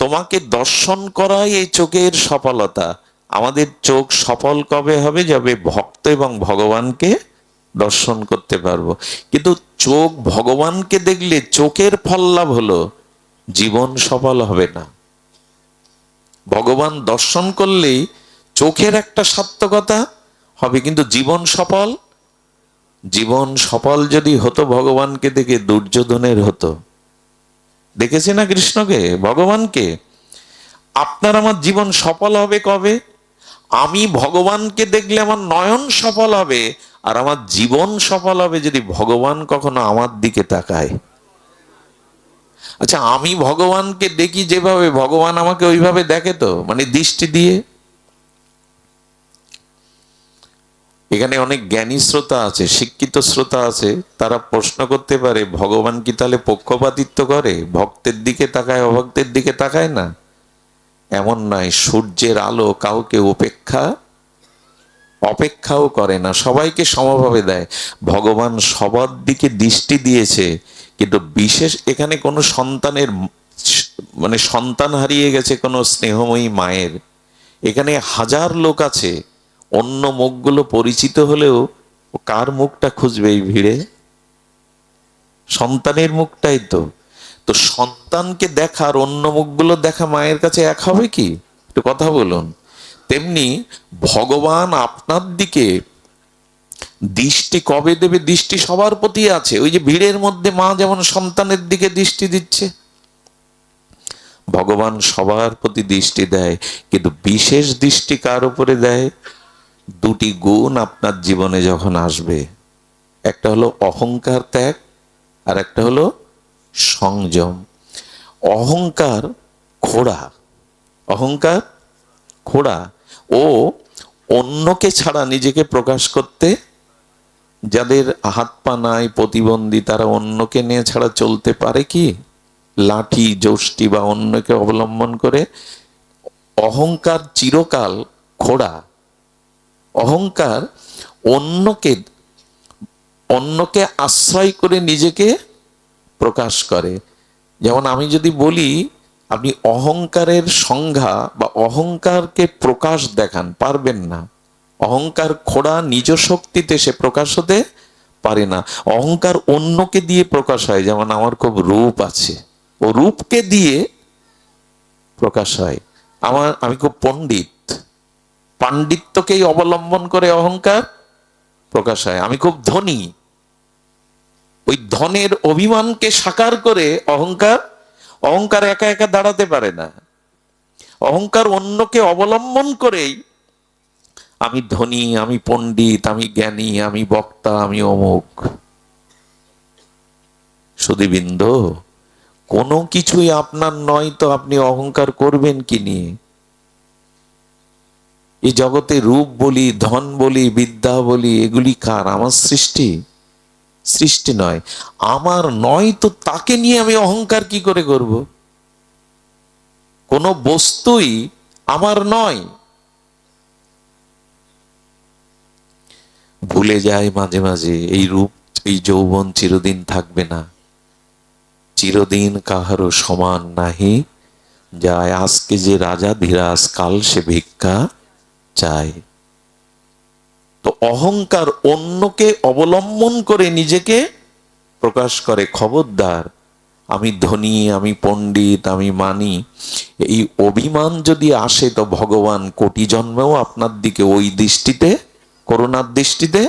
তোমাকে দর্শন করাই এই চোখের সফলতা। আমাদের চোখ সফল কবে হবে? যবে ভক্ত এবং ভগবানকে দর্শন করতে পারবো। কিন্তু চোখ ভগবানকে দেখলে চোখের ফল লাভ হলো, জীবন সফল হবে না। ভগবান দর্শন করলেই চোখের একটা সার্থকতা হবে, কিন্তু জীবন সফল। জীবন সফল যদি হতো ভগবানকে দেখে, দুর্যোধনের হতো। দেখেছি না কৃষ্ণকে, ভগবানকে। আপনার আমার জীবন সফল হবে কবে? আমি ভগবানকে দেখলে আমার নয়ন সফল হবে, আর আমার জীবন সফল হবে যদি ভগবান কখনো আমার দিকে তাকায়। আচ্ছা, আমি ভগবানকে দেখি যেভাবে, ভগবান আমাকে ওইভাবে দেখে তো, মানে দৃষ্টি দিয়ে? এখানে অনেক জ্ঞানী শ্রোতা আছে, শিক্ষিত শ্রোতা আছে, তারা প্রশ্ন করতে পারে, ভগবান কি তাহলে পক্ষপাতিত্ব করে? ভক্তের দিকে তাকায়, অভক্তের দিকে তাকায় না? এমন নয়। সূর্যের আলো কাউকে অপেক্ষাও করে না, সবাইকে সমভাবে দেয়। ভগবান সবার দিকে দৃষ্টি দিয়েছে, কিন্তু বিশেষ এখানে কোনো সন্তানের, মানে সন্তান হারিয়ে গেছে কোনো স্নেহময়ী মায়ের, এখানে হাজার লোক আছে, অন্য মুখগুলো পরিচিত হলেও কার মুখটা খুঁজবে এই ভিড়ে? সন্তানের মুখটাই তো। তো সন্তানকে দেখার অন্য মুখগুলো দেখা মায়ের কাছে এক হবে কি? একটু কথা বলুন। তেমনি ভগবান আপনার দিকে দৃষ্টি কবে দেবে? দৃষ্টি সবার প্রতি আছে। ওই যে ভিড়ের মধ্যে মা যেমন সন্তানের দিকে দৃষ্টি দিচ্ছে, ভগবান সবার প্রতি দৃষ্টি দেয়, কিন্তু বিশেষ দৃষ্টি কার উপরে দেয়? দুটি গুণ আপনার জীবনে যখন আসবে, একটা হলো অহংকার ত্যাগ, আর একটা হলো সংযম। অহংকার খোড়া, অহংকার খোড়া। ও অন্যকে ছাড়া নিজেকে প্রকাশ করতে, যাদের হাত পা নাই, প্রতিবন্ধী, তারা অন্যকে নিয়ে ছাড়া চলতে পারে কি? লাঠি, যষ্টি বা অন্যকে অবলম্বন করে। অহংকার চিরকাল খোড়া। অহংকার অন্যকে আশ্রয় করে নিজেকে প্রকাশ করে। যেমন আমি যদি বলি, আপনি অহংকারের সংজ্ঞা বা অহংকারকে প্রকাশ দেখান, পারবেন না। অহংকার খোড়া, নিজ শক্তিতে সে প্রকাশ হতে পারে না। অহংকার অন্যকে দিয়ে প্রকাশ হয়। যেমন আমার খুব রূপ আছে, ও রূপকে দিয়ে প্রকাশ হয়। আমি খুব পণ্ডিত, পাণ্ডিত্যকেই অবলম্বন করে অহংকার প্রকাশ হয়। আমি খুব ধনী, ওই ধনের অভিমানকে সাকার করে অহংকার একা একা দাঁড়াতে পারে না। অহংকার অন্যকে অবলম্বন করেই আমি ধনী, আমি পণ্ডিত, আমি জ্ঞানী, আমি বক্তা, আমি অমুক। সুধীবৃন্দ, কোনো কিছুই আপনার নয় তো আপনি অহংকার করবেন কি নিয়ে? এই জগতে রূপ বলি, ধন বলি, বিদ্যা বলি, এগুলি কার? আমার সৃষ্টি? সৃষ্টি নয়। আমার নয় তো তাকে নিয়ে আমি অহংকার কি করে করব? কোন বস্তুই আমার নয়। ভুলে যায় মাঝে মাঝে, এই রূপ, এই যৌবন চিরদিন থাকবে না। চিরদিন কাহারও সমান নাহি যায়, আজকে যে রাজা ধীরাজ, কাল সে ভিক্ষা চায়। তো অহংকার অন্যকে অবলম্বন করে নিজেকে প্রকাশ করে। খবরদার, আমি ধনী, আমি পণ্ডিত, আমি মানি, এই অভিমান যদি আসে তো ভগবান কোটি জন্মেও আপনার দিকে ওই দৃষ্টিতে, করুণার দৃষ্টিতে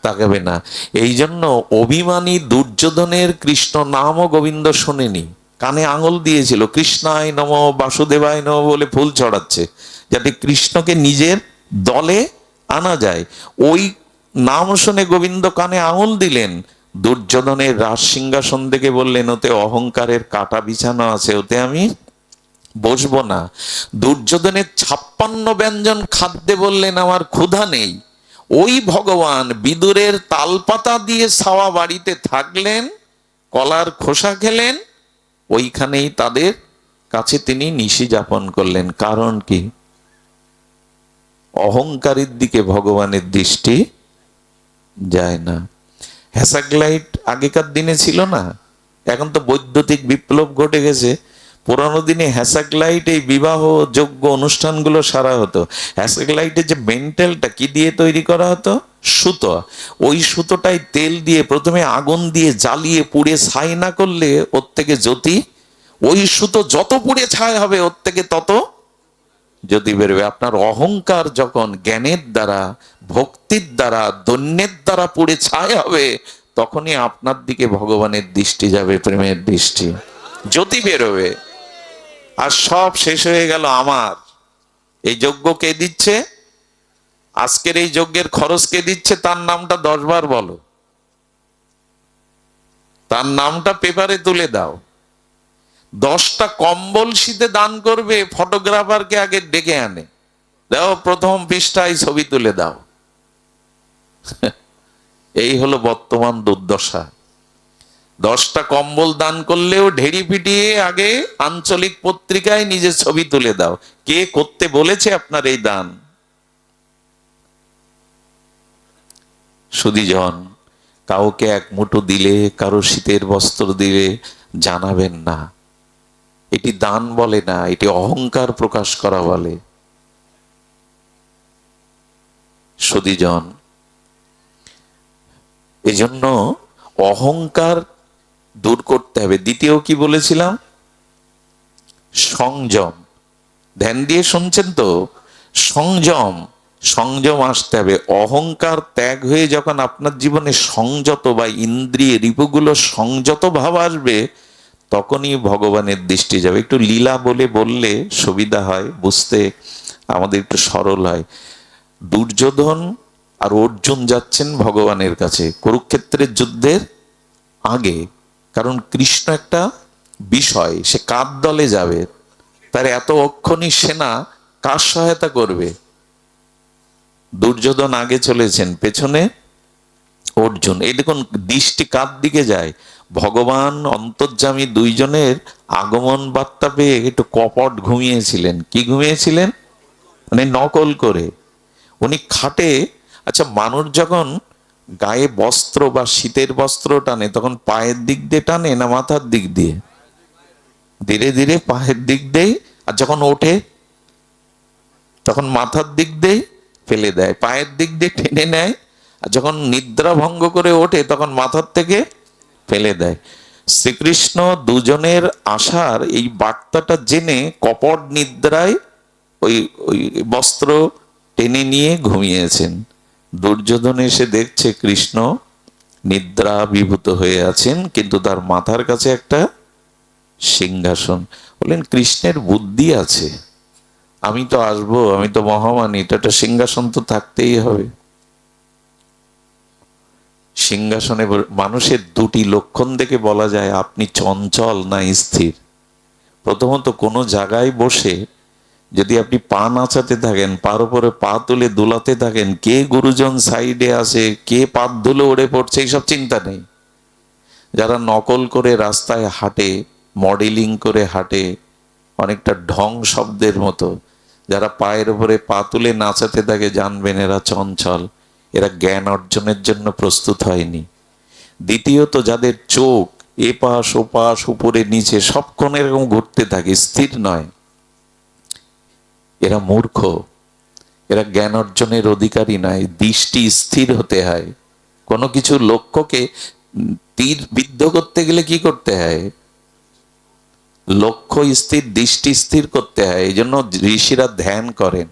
তাকাবে না। এই জন্য অভিমানী দুর্যোধনের কৃষ্ণ নাম ও গোবিন্দ শোনেনি, কানে আঙুল দিয়েছিল, কৃষ্ণায় নম, বাসুদেবায় নম বলে ফুল ছড়াচ্ছে, যাতে কৃষ্ণকে নিজের দলে আনা যায়। ওই নাম শুনে গোবিন্দ কানে আঙুল দিলেন। দুর্যোধনের রাজ সিংহাসন থেকে বললেন, ওতে অহংকারের কাটা বিছানো আছে, ওতে আমি বসবো না। দুর্যোধনের 56 ব্যঞ্জন খাদ্যে বললেন, আমার ক্ষুধা নেই। ওই ভগবান বিদুরের তালপাতা দিয়ে ছাওয়া বাড়িতে থাকলেন, কলার খোসা খেলেন, ওইখানেই তাদের কাছে তিনি নিশি যাপন করলেন। কারণ কি? অহংকারের দিকে ভগবানের দৃষ্টি যায় না। হ্যাসাক লাইট আগেকার দিনে ছিল না, এখন তো বৈদ্যুতিক বিপ্লব ঘটে গেছে। পুরানো দিনে হ্যাসাগ্লাইট এই বিবাহ যোগ্য অনুষ্ঠানগুলো সারা হতো। হ্যাসাগ্লাইটের যে মেন্টালটা কি দিয়ে তৈরি করা হতো? সুতো। ওই সুতোটাই তেল দিয়ে প্রথমে আগুন দিয়ে জ্বালিয়ে পুড়ে ছাই না করলে ওর থেকে জ্যোতি, ওই সুতো যত পুড়ে ছাই হবে ওর থেকে তত জ্যোতি বেরোবে। আপনার অহংকার যখন জ্ঞানের দ্বারা, ভক্তির দ্বারা, দৈন্যের দ্বারা পুড়ে ছাই হবে, তখনই আপনার দিকে ভগবানের দৃষ্টি যাবে, প্রেমের দৃষ্টি, জ্যোতি বেরোবে। আর সব শেষ হয়ে গেল। আমার এই যজ্ঞ কে দিচ্ছে? আজকের এই যজ্ঞের খরচ কে দিচ্ছে? তার নামটা 10 বার বলো, তার নামটা পেপারে তুলে দাও। 10টা কম্বল শীতে দান করবে, ফটোগ্রাফারকে আগে ডেকে আনে, দাও প্রথম পৃষ্ঠায় ছবি তুলে দাও। এই হলো বর্তমান দুর্দশা। 10টা কম্বল দান করলেও ঢেড়ি পিটিয়ে আগে আঞ্চলিক পত্রিকায় নিজের ছবি তুলে দাও। কে করতে বলেছে আপনার এই দান? সুধীজন, কাউকে এক মুঠো দিলে, কারো শীতের বস্ত্র দিলে জানাবেন না। এটি দান বলে না, এটি অহংকার প্রকাশ করা বলে। সুধীজন, এজন্য অহংকার দূর করতে হবে। দ্বিতীয় কি বলেছিলাম? সংযম। ধ্যান দিয়ে শুনছেন তো? সংযম, সংযম আসতে হবে। অহংকার ত্যাগ হয়ে যখন আপনার জীবনে সংযত বা ইন্দ্রিয় রিপুগুলো সংযত ভাব আসবে, তখনই ভগবানের দৃষ্টি যাবে। একটু লীলা বললে সুবিধা হয় বুঝতে, আমাদের একটু সরল হয়। দুর্যোধন আর অর্জুন যাচ্ছেন ভগবানের কাছে কুরুক্ষেত্রের যুদ্ধের আগে। কারণ কৃষ্ণ একটা বিষয়, সে কার দলে যাবে? তার এত অক্ষণী সেনা কার সহায়তা করবে? দুর্যোধন আগে চলেছেন, পেছনে অর্জুন। এই দেখুন দৃষ্টি কার দিকে যায়? ভগবান অন্তর্যামী দুইজনের আগমন বার্তা পেয়ে একটু কপট ঘুমিয়েছিলেন। কি ঘুমিয়েছিলেন? মানে নকল করে। উনি খাটে, আচ্ছা মানুষ যখন গায়ে বস্ত্র বা শীতের বস্ত্র টানে তখন পায়ের দিক দিয়ে টানে না মাথার দিক দিয়ে? ধীরে ধীরে পায়ের দিক দিয়ে। আর যখন ওঠে তখন মাথার দিক দিয়ে ফেলে দেয়, পায়ের দিক দিয়ে টেনে নেয়। আর যখন নিদ্রা ভঙ্গ করে ওঠে তখন মাথার থেকে ফেলে দেয়। শ্রীকৃষ্ণ দুজনের আসার এই বার্তাটা জেনে কপট নিদ্রায় ওই ওই বস্ত্র টেনে নিয়ে ঘুমিয়েছেন। দুর্যোধন এসে দেখছে কৃষ্ণ নিদ্রা বিভূত হয়ে আছেন, কিন্তু তার মাথার কাছে একটা সিংহাসন। বললেন কৃষ্ণের বুদ্ধি আছে, আমি তো আসবো, আমি তো মহামানী, এটা একটা সিংহাসন তো থাকতেই হবে। সিংহাসনে মানুষের দুটি লক্ষণ দেখে বলা যায় আপনি চঞ্চল না স্থির। প্রথমত কোনো জায়গায় বসে যদি আপনি পা নাচাতে থাকেন, পার উপরে পা তুলে দুলাতে থাকেন, কে গুরুজন সাইডে আসে, কে পাত ধুলো উড়ে পড়ছে, এইসব চিন্তা নেই। যারা নকল করে রাস্তায় হাঁটে, মডেলিং করে হাঁটে অনেকটা ঢং শব্দের মতো, যারা পায়ের উপরে পা তুলে নাচাতে থাকে, জানবেন এরা চঞ্চল, এরা জ্ঞান অর্জনের জন্য প্রস্তুত হয়নি। দ্বিতীয়ত যাদের চোখ এপাশ ওপাশ উপরে নিচে সবক্ষণ এরকম ঘুরতে থাকে, স্থির নয়, এরা মূর্খ, এরা জ্ঞান অর্জনের অধিকারী নয়। দৃষ্টি স্থির হতে হয়। কোনো কিছু লক্ষ্যকে তীর বিদ্ধ করতে গেলে কি করতে হয়? লক্ষ্য স্থির, দৃষ্টি স্থির করতে হয়। এই জন্য ঋষিরা ধ্যান করেন।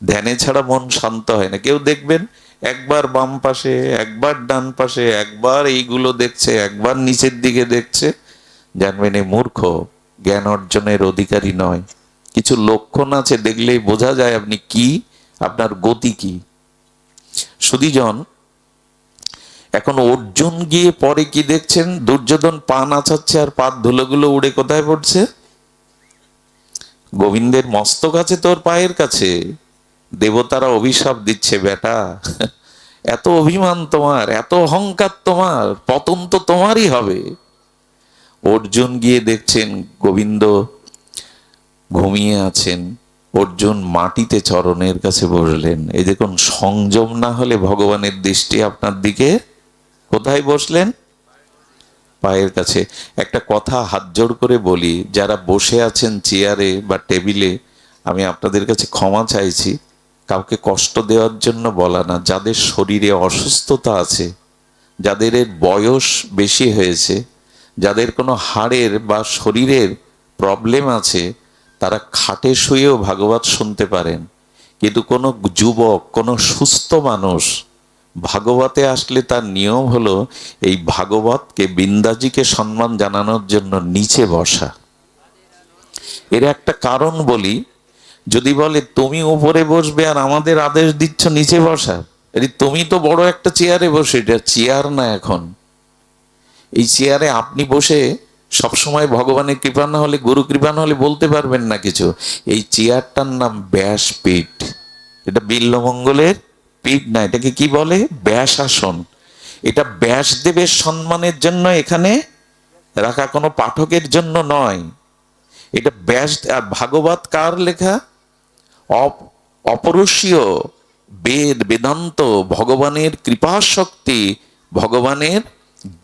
ধ্যানে ছাড়া মন শান্ত হয় না। কেউ দেখবেন একবার বাম পাশে, একবার ডান পাশে, একবার এইগুলো দেখছে, একবার নিচের দিকে দেখছে, জানবেন এই মূর্খ, জ্ঞান অর্জনের অধিকারী নয়। কিছু লক্ষণ আছে, দেখলেই বোঝা যায় আপনি কি, আপনার গতি কি। সুধীজন, এখন অর্জুন গিয়ে পরে কি দেখছেন? দুর্যোধন পা নাচাচ্ছে আর পাত ধুলোগুলো উড়ে কোথায় পড়ছে? গোবিন্দের মস্তক আছে তোর পায়ের কাছে। দেবতারা অভিশাপ দিচ্ছে, বেটা এত অভিমান তোমার, এত অহংকার তোমার, পতন তো তোমারই হবে। অর্জুন গিয়ে দেখছেন গোবিন্দ ঘুমিয়ে আছেন, অর্জুন মাটিতে চরণের কাছে বসলেন। এই দেখুন, সংযম না হলে ভগবানের দৃষ্টি আপনার দিকে কোথায় বসলেন? পায়ের কাছে। একটা কথা হাত জোড় করে বলি, যারা বসে আছেন চেয়ারে বা টেবিলে, আমি আপনাদের কাছে ক্ষমা চাইছি, কাউকে কষ্ট দেওয়ার জন্য বলা না। যাদের শরীরে অসুস্থতা আছে, যাদের এর বয়স বেশি হয়েছে, যাদের কোনো হাড়ের বা শরীরের প্রবলেম আছে, তারা খাটে শুয়েও ভাগবত শুনতে পারেন। কিন্তু কোনো যুবক, কোনো সুস্থ মানুষ ভাগবতে আসলে তার নিয়ম হলো এই ভাগবতকে, বিন্দাজিকে সম্মান জানানোর জন্য নিচে বসা। এর একটা কারণ বলি, যদি বলে তুমি উপরে বসবে আর আমাদের আদেশ দিচ্ছ নিচে বসার, তুমি তো বড় একটা চেয়ারে বসে, এটা চেয়ার না। এখন এই চেয়ারে আপনি বসে সবসময় ভগবানের কৃপা না হলে, গুরু কৃপা না হলে বলতে পারবেন না কিছু। এই চেয়ারটার নাম ব্যাসপীঠ। এটা বিল্বমঙ্গলের পীঠ না, এটাকে কি বলে? ব্যাস আসন। এটা ব্যাসদেবের সম্মানের জন্য এখানে রাখা, কোনো পাঠকের জন্য নয়। এটা ব্যাস। আর ভাগবত কার লেখা? অপরূষীয় বেদ, বেদান্ত, ভগবানের কৃপা শক্তি, ভগবানের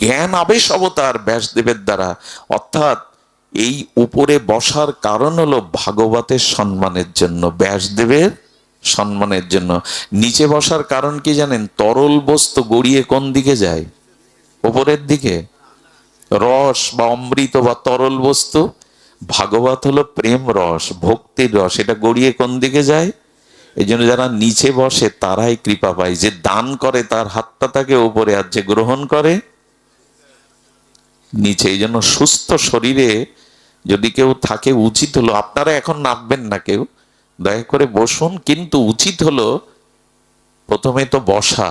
জ্ঞান আবেশ অবতার ব্যাসদেবের দ্বারা। অর্থাৎ এই উপরে বসার কারণ হলো ভাগবতের সম্মানের জন্য, ব্যাসদেবের সম্মানের জন্য। নিচে বসার কারণ কি জানেন? তরল বস্তু গড়িয়ে কোন দিকে যায়? উপরের দিকে। রস বা অমৃত বা তরল বস্তু, ভাগবত হলো প্রেম রস, ভক্তির রস, এটা গড়িয়ে কোন দিকে যায়? এই জন্য যারা নিচে বসে তারাই কৃপা পায়। যে দান করে তার হাতটা থাকে উপরে, আর যে গ্রহণ করে নিচে। এই জন্য সুস্থ শরীরে যদি কেউ থাকে, উচিত হলো, আপনারা এখন নামবেন না কেউ, দয়া করে বসুন, কিন্তু উচিত হলো প্রথমে তো বসা।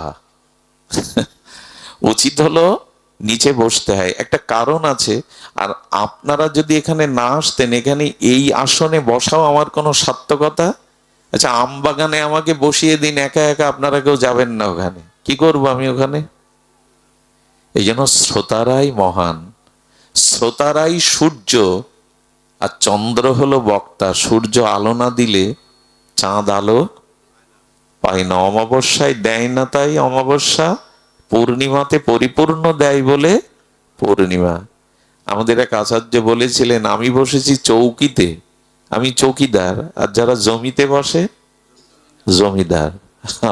উচিত হলো নিচে বসতে হয়, একটা কারণ আছে। আর আপনারা যদি এখানে না আসতেন, এখানে এই আসনে বসাও আমার কোনো সার্থকতা। আচ্ছা, আম বাগানে আমাকে বসিয়ে দিন একা একা, আপনারা কেউ যাবেন না ওখানে, কি করব আমি ওখানে? এই জন্য শ্রোতারাই মহান, শ্রোতারাই সূর্য, আর চন্দ্র হলো বক্তা। সূর্য আলো না দিলে চাঁদ আলো পায় না, অমাবস্যায় দেয় না তাই অমাবস্যা, পূর্ণিমাতে পরিপূর্ণ দেয় বলে পূর্ণিমা। আমাদের এক আচার্য বলেছিলেন, আমি বসেছি চৌকিতে, আমি চৌকিদার, আর যারা জমিতে বসে জমিদার।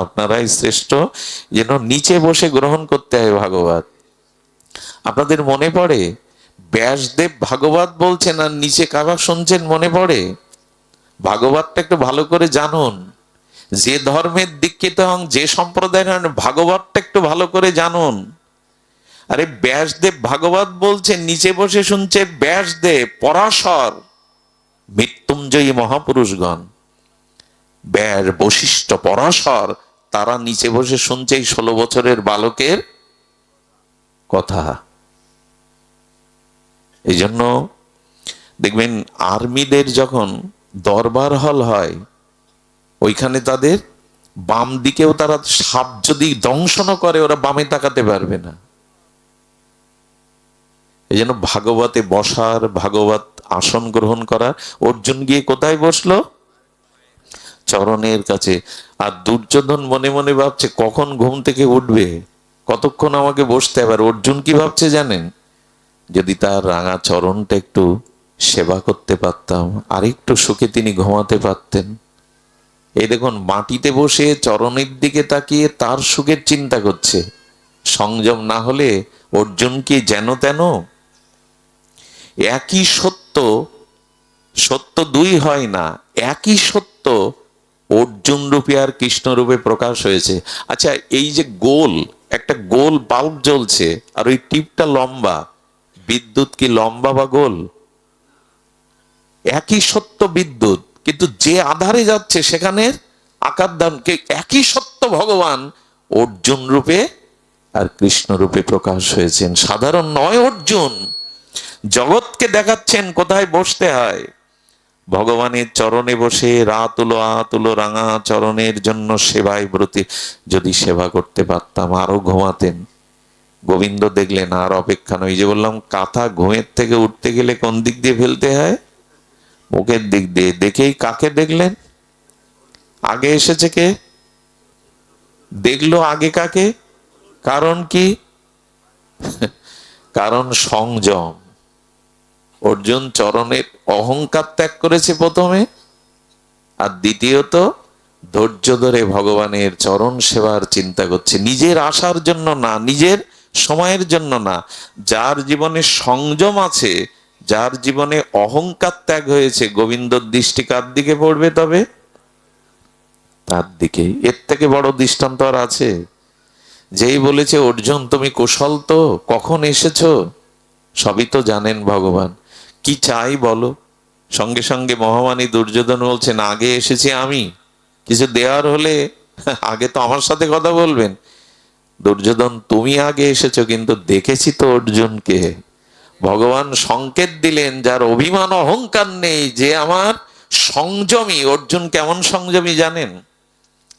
আপনারাই শ্রেষ্ঠ। যেন নিচে বসে গ্রহণ করতে হয় ভাগবত। আপনাদের মনে পড়ে ব্যাসদেব ভাগবত বলছেন আর নিচে কারা শুনছেন? মনে পড়ে? ভাগবতটা একটু ভালো করে জানুন। যে ধর্মের দীক্ষিত হন, যে সম্প্রদায়ের হন, ভাগবতটা একটু ভালো করে জানুন। আরে ব্যাসদেব ভাগবত বলছেন, নিচে বসে শুনছে ব্যাসদেব, পরাশর, মৃত্যুঞ্জয়ী মহাপুরুষগণ, ব্যাস, বশিষ্ঠ, পরাশর, তারা নিচে বসে শুনছে এই 16 বছরের বালকের কথা। এই জন্য দেখবেন আর্মিদের যখন দরবার হল হয়, ওইখানে তাদের বাম দিকেও, তারা সাপ যদি দংশন করে ওরা বামে তাকাতে পারবে না। এই জন্য ভাগবতে বসার, ভাগবত আসন গ্রহণ করার। অর্জুন গিয়ে কোথায় বসলো? চরণের কাছে। আর দুর্যোধন মনে মনে ভাবছে কখন ঘুম থেকে উঠবে, কতক্ষণ আমাকে বসতে হবে। আর অর্জুন কি ভাবছে জানেন? যদি তার রাঙা চরণটা একটু সেবা করতে পারতাম, আরেকটু সুখে তিনি ঘুমাতে পারতেন। এই দেখুন, মাটিতে বসে চরণের দিকে তাকিয়ে তার সুখের চিন্তা করছে। সংযম না হলে অর্জুন কি যেন তেন? একই সত্য, সত্য দুই হয় না, একই সত্য অর্জুন রূপে আর কৃষ্ণ রূপে প্রকাশ হয়েছে। আচ্ছা, এই যে গোল, একটা গোল বাল্ব জ্বলছে আর ওই টিপটা লম্বা, বিদ্যুৎ কি লম্বা বা গোল? একই সত্য বিদ্যুৎ, কিন্তু যে আধারে যাচ্ছে সেখানে আকার দান। একই সত্য ভগবান অর্জুন রূপে আর কৃষ্ণ রূপে প্রকাশ হয়েছেন। সাধারণ নয় অর্জুন, জগৎকে দেখাচ্ছেন কোথায় বসতে হয়। ভগবানের চরণে বসে রাতুলো আতুলো রাঙা চরণের জন্য সেবায় ব্রতী। যদি সেবা করতে পারতাম, আরো ঘুমাতেন। গোবিন্দ দেখলেন আর অপেক্ষা নয়। যে বললাম, কাঁথা ঘুমের থেকে উঠতে গেলে কোন দিক দিয়ে ফেলতে হয়? মুখের দিক দিয়ে। দেখেই কাকে দেখলেন? আগে এসেছে কে? দেখলো আগে কাকে? কারণ কি? কারণ সংযম। অর্জুন চরণের অহংকার ত্যাগ করেছে প্রথমে, আর দ্বিতীয়ত ধৈর্য ধরে ভগবানের চরণ সেবার চিন্তা করছে, নিজের আশার জন্য না, নিজের সময়ের জন্য না। যার জীবনে সংযম আছে, যার জীবনে অহংকার ত্যাগ হয়েছে, গোবিন্দর দৃষ্টি কার দিকে পড়বে? তবে তার দিকে। এর থেকে বড় দৃষ্টান্ত আর আছে? যেই বলেছে অর্জুন তুমি কুশল তো, কখন এসেছো? সবই তো জানেন ভগবান, কি চাই বলো? সঙ্গে সঙ্গে মহামানী দুর্যোধন বলছেন আগে এসেছি আমি, কিছু দেওয়ার হলে আগে তো আমার সাথে কথা বলবেন। দুর্যোধন তুমি আগে এসেছো, কিন্তু দেখেছি তো অর্জুনকে। ভগবান সংকেত দিলেন যার অভিমান অহংকার নেই, যে আমার সংযমী। অর্জুন কেমন সংযমী জানেন?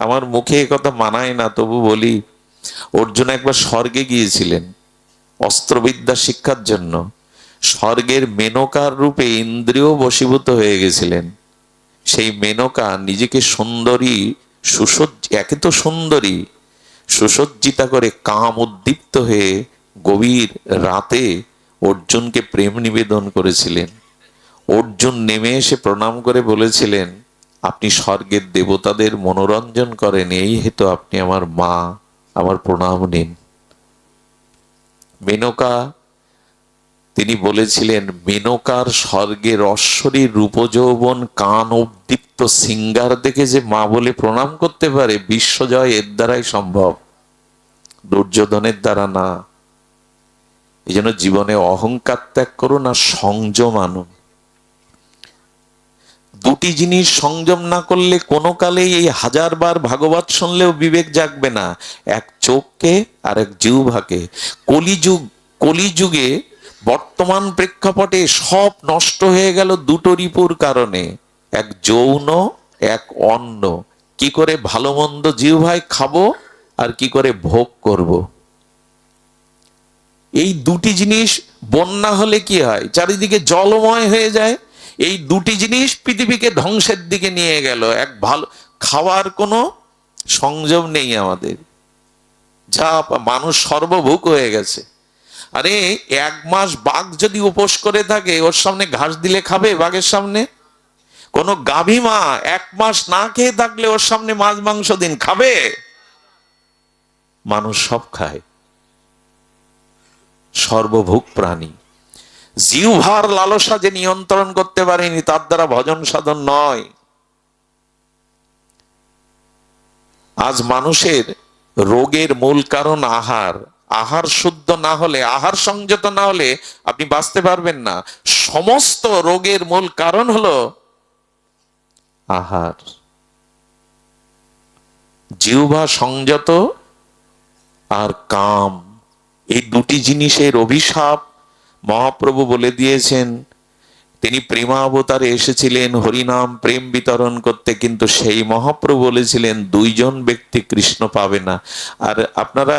আমার মুখে এ কথা মানায় না, তবু বলি। অর্জুন একবার স্বর্গে গিয়েছিলেন অস্ত্রবিদ্যা শিক্ষার জন্য। স্বর্গের মেনকার রূপে ইন্দ্রিয় বশীভূত হয়ে গেছিলেন। সেই মেনকা নিজেকে সুন্দরী, একে তো সুন্দরী, সুসজ্জিতা করে কাম উদ্দীপ্ত হয়ে গভীর রাতে অর্জুনকে প্রেম নিবেদন করেছিলেন। অর্জুন নেমে এসে প্রণাম করে বলেছিলেন আপনি স্বর্গের দেবতাদের মনোরঞ্জন করেন, এই হেতু আপনি আমার মা, আমার প্রণাম নিন। মেনকা, তিনি বলেছিলেন মেনকার স্বর্গের অশ্বরীর রূপযৌবন কান উদ্দীপ্ত সিঙ্গার দেখে যে মা বলে প্রণাম করতে পারে, বিশ্বজয় এর দ্বারাই সম্ভব, দুর্যোধনের দ্বারা না। এই জন্য জীবনে অহংকার ত্যাগ করুন আর সংযম আনুন। দুটি জিনিস সংযম না করলে কোনো কালেই এই 1000 বার ভাগবত শুনলেও বিবেক জাগবে না। এক চোখকে আর এক জিহ্বাকে। কলিযুগে বর্তমান প্রেক্ষাপটে সব নষ্ট হয়ে গেল দুটো রিপুর কারণে, এক যৌন, এক অন্ন। কি করে ভালো মন্দ জিহ্বায় খাবো আর কি করে ভোগ করব। এই দুটি জিনিস বন্যা হলে কি হয়? চারিদিকে জলময় হয়ে যায়। এই দুটি জিনিস পৃথিবীকে ধ্বংসের দিকে নিয়ে গেল। এক ভালো খাওয়ার কোনো সংযম নেই আমাদের, যা মানুষ সর্বভুক হয়ে গেছে। আরে 1 মাস বাঘ যদি উপোস করে থাকে, ওর সামনে ঘাস দিলে খাবে? বাঘের সামনে? কোন গাভী মা 1 মাস না খেয়ে থাকলে ওর সামনে মাছ মাংস দিন, খাবে? মানুষ সব খায়, সর্বভুক প্রাণী। জিহ্বার লালসা যে নিয়ন্ত্রণ করতে পারেনি, তার দ্বারা ভজন সাধন নয়। আজ মানুষের রোগের মূল কারণ আহার। আহার শুদ্ধ না হলে, আহার সংযত না হলে আপনি বাঁচতে পারবেন না। সমস্ত রোগের মূল কারণ হলো আহার। জিহ্বা সংযত আর কাম, এই দুটি জিনিসের অভিশাপ মহাপ্রভু বলে দিয়েছেন। তিনি প্রেমাবতারে এসেছিলেন হরিনাম প্রেম বিতরণ করতে, কিন্তু সেই মহাপ্রভু বলেছিলেন 2 জন ব্যক্তি কৃষ্ণ পাবে না। আর আপনারা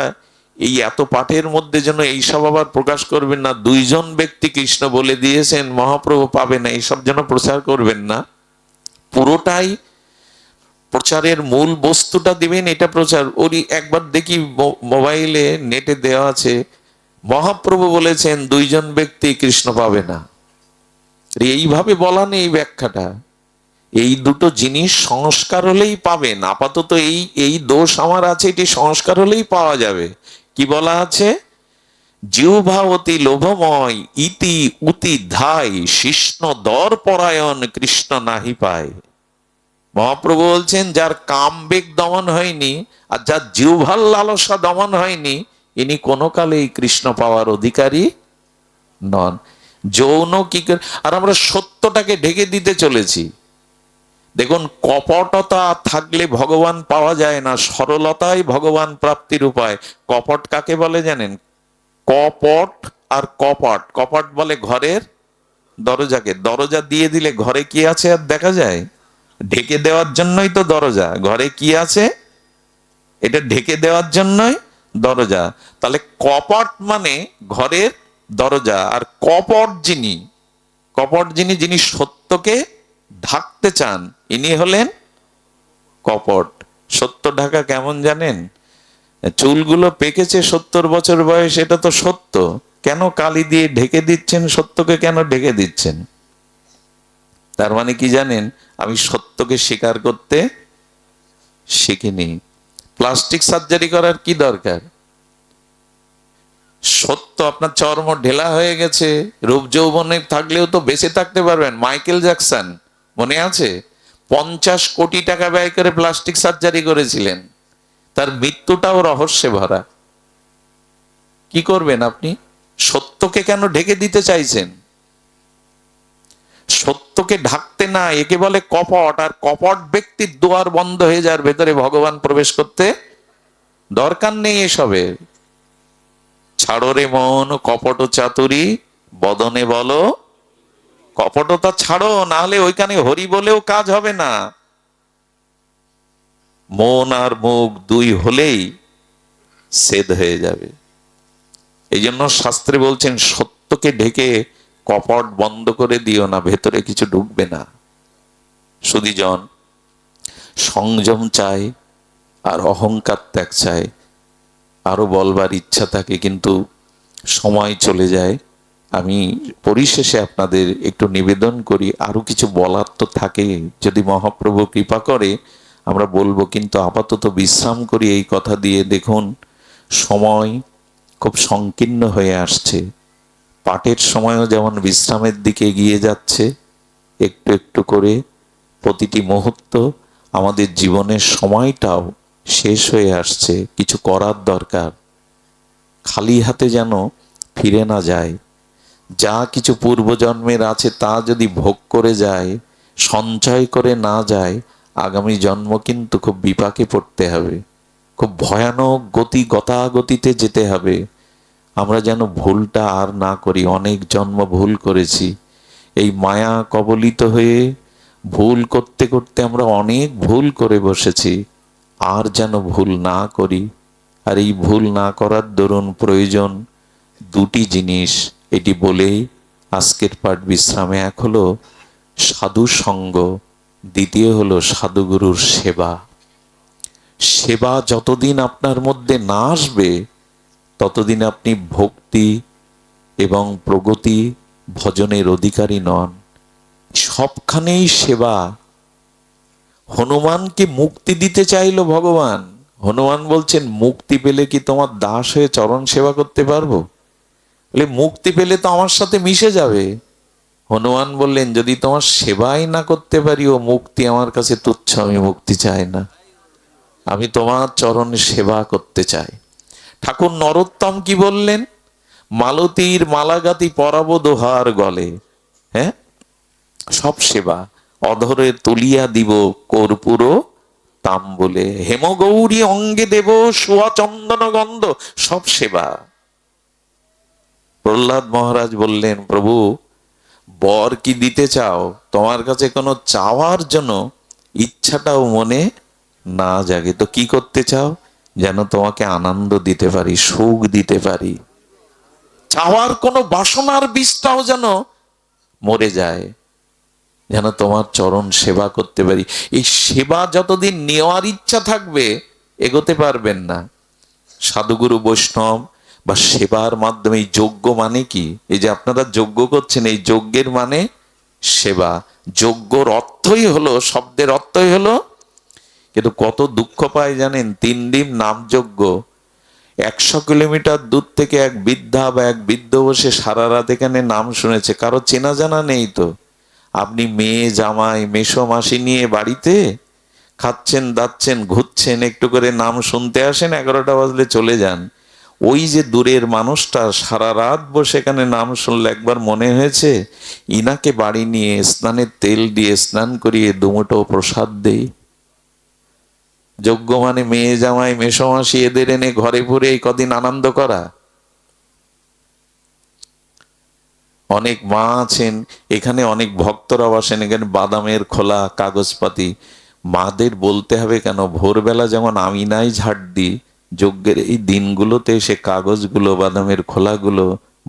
এই এত পাঠের মধ্যে যেন এইসব আবার প্রকাশ করবেন না, 2 জন ব্যক্তি কৃষ্ণ বলে দিয়েছেন মহাপ্রভু পাবে না, এইসব যেন প্রচার করবেন না। পুরোটাই প্রচারের মূল বস্তুটা দিবেন, এটা প্রচার। ওরই একবার দেখি মোবাইলে নেটে দেওয়া আছে, মহাপ্রভু বলেছেন 2 জন ব্যক্তি কৃষ্ণ পাবে না। এইভাবে বলা নেই এই ব্যাখ্যাটা। এই দুটো জিনিস সংস্কার হলেই পাবেন। আপাতত এই দোষ আমার আছে, এটি সংস্কার হলেই পাওয়া যাবে। কি বলা আছে? জিহ্বা অতি লোভময়, ইতি উতি ধাই, শিষ্ণ দর পরায়ণ কৃষ্ণ নাহি পায়। মহাপ্রভু বলছেন যার কামবেগ দমন হয়নি আর যার জিহ্বার লালসা দমন হয়নি, ইনি কোনো কালেই কৃষ্ণ পাওয়ার অধিকারী নন। যৌন কি, আর আমরা সত্যটাকে ঢেকে দিতে চলেছি। দেখুন, কপটতা থাকলে ভগবান পাওয়া যায় না, সরলতাই ভগবান প্রাপ্তির উপায়। কপট কাকে বলে জানেন? কপট আর কপট। কপট বলে ঘরের দরজাকে। দরজা দিয়ে দিলে ঘরে কি আছে আর দেখা যায়? ঢেকে দেওয়ার জন্যই তো দরজা। ঘরে কি আছে এটা ঢেকে দেওয়ার জন্যই দরজা। তাহলে কপট মানে ঘরের দরজা। আর কপট যিনি সত্যকে ঢাকতে চান, ইনি হলেন কপট। সত্য ঢাকা কেমন জানেন? চুলগুলো পেকেছে 70 বছর বয়স, এটা তো সত্য, কেন কালি দিয়ে ঢেকে দিচ্ছেন? সত্যকে কেন ঢেকে দিচ্ছেন? তার মানে কি জানেন? আমি সত্যকে স্বীকার করতে শিখিনি। প্লাস্টিক সার্জারি করার কি দরকার? সত্য আপনার চর্ম ঢেলা হয়ে গেছে, রূপ যৌবনে থাকলেও তো বেঁচে থাকতে পারবেন। মাইকেল জ্যাকসন মনে আছে? 50 কোটি টাকা ব্যয় করে প্লাস্টিক সার্জারি করেছিলেন, তার মৃত্যুটাও রহস্যে ভরা। কি করবেন আপনি? সত্যকে কেন ঢেকে দিতে চাইছেন? সত্যকে ঢাকতে না, একে বলে কপট। আর কপট ব্যক্তির দুয়ার বন্ধ হয়ে যাওয়ার ভেতরে ভগবান প্রবেশ করতে দরকার নেই এসবের। ছাড়ো রে মন কপট চাতুরি, বদনে বলো কপটতা ছাড়ো, না হলে ওইখানে হরি বলেও কাজ হবে না। মন আর মুখ দুই হলেই ছেদ হয়ে যাবে। এই জন্য শাস্ত্রে বলছেন সত্যকে ঢেকে কপট বন্ধ করে দিও না, ভেতরে কিছু ঢুকবে না। সুধীজন, সংযম চাই আর অহংকার ত্যাগ চাই। আরো বলবার ইচ্ছা থাকে কিন্তু সময় চলে যায়। আমি পরিশেষে আপনাদের একটু নিবেদন করি, আরো কিছু বলার তো থাকে, যদি মহাপ্রভু কৃপা করে আমরা বলবো, কিন্তু আপাতত বিশ্রাম করি এই কথা দিয়ে। দেখুন, সময় খুব সংকীর্ণ হয়ে আসছে। পাঠের সময়ও যেমন বিশ্রামের দিকে এগিয়ে যাচ্ছে, একটু একটু করে প্রতিটি মুহূর্ত আমাদের জীবনের সময়টাও শেষ হয়ে আসছে। কিছু করার দরকার। খালি হাতে যেন ফিরে না যায়। যা কিছু পূর্বজন্মের আছে তা যদি ভোগ করে যায়, সঞ্চয় করে না যায়, আগামী জন্ম কিন্তু খুব বিপাকে পড়তে হবে, খুব ভয়ানক গতাগতিতে যেতে হবে। আমরা যেন ভুলটা আর না করি। অনেক জন্ম ভুল করেছি, এই মায়া কবলিত হয়ে ভুল করতে করতে আমরা অনেক ভুল করে বসেছি। আর যেন ভুল না করি। আর এই ভুল না করার দরুন প্রয়োজন দুটি জিনিস। এটি বলেই আজকের পাঠ বিশ্রামে। এক হলো সাধু সঙ্গ, দ্বিতীয় হলো সাধুগুরুর সেবা। সেবা যতদিন আপনার মধ্যে না আসবে ততদিন আপনি ভক্তি এবং প্রগতি ভজনের অধিকারী নন। সবখানেই সেবা। হনুমানকে মুক্তি দিতে চাইল ভগবান। হনুমান বলছেন, মুক্তি পেলে কি তোমার দাস হয়ে চরণ সেবা করতে পারবো? বলে, মুক্তি পেলে তো আমার সাথে মিশে যাবে। হনুমান বললেন, যদি তোমার সেবাই না করতে পারি, ও মুক্তি আমার কাছে তুচ্ছ। আমি মুক্তি চাই না, আমি তোমার চরণে সেবা করতে চাই। ঠাকুর নরোত্তম কি বললেন? মালতীর মালাগাতি পরাবো দোহার গলে। হ্যাঁ, সব সেবা। অধরে তুলিয়া দিব কর্পূর তাম্বুলে, হেমগৌরী অঙ্গে দেব সোয়া চন্দন গন্ধ। সব সেবা। প্রহ্লাদ মহারাজ বললেন, প্রভু বর কি দিতে চাও? তোমার কাছে কোনো চাওয়ার জন্য ইচ্ছাটাও মনে না জাগে, তো কি করতে চাও? যেন তোমাকে আনন্দ দিতে পারি, সুখ দিতে পারি। চাওয়ার কোনো বাসনার বীজটাও যেন মরে যায়, যেন তোমার চরণ সেবা করতে পারি। এই সেবা যতদিন নেওয়ার ইচ্ছা থাকবে এগোতে পারবেন না। সাধুগুরু বৈষ্ণব বা সেবার মাধ্যমে যজ্ঞ মানে কি? এই যে আপনারা যজ্ঞ করছেন, এই যজ্ঞের মানে সেবা। যজ্ঞর অর্থই হলো, শব্দের অর্থই হলো, কিন্তু কত দুঃখ পায় জানেন? 3 দিন নাম যজ্ঞ। 100 কিলোমিটার দূর থেকে এক বৃদ্ধা বা এক বৃদ্ধ বসে সারা রাত এখানে নাম শুনেছে, কারো চেনা জানা নেই তো। আপনি মেয়ে জামাই মেসো মাসি নিয়ে বাড়িতে খাচ্ছেন দাচ্ছেন ঘুরছেন, একটু করে নাম শুনতে আসেন, 11টা বাজলে চলে যান। ওই যে দূরের মানুষটা সারা রাত বসে এখানে নাম শুনলে, একবার মনে হয়েছে ইনাকে বাড়ি নিয়ে স্নানের তেল দিয়ে স্নান করিয়ে দুমুঠো প্রসাদ দেই? যজ্ঞ মানে মেয়ে জামাই মেসো মাসি এদের এনে ঘরে পুরে এই কদিন আনন্দ করা। অনেক মা আছেন এখানে, অনেক ভক্তরাও আসেন এখানে, বাদামের খোলা কাগজপাতি। মাদের বলতে হবে কেন? ভোরবেলা যেমন আমি নাই ঝাড় দিই, যজ্ঞের এই দিনগুলোতে সে কাগজগুলো বাদামের খোলাগুলো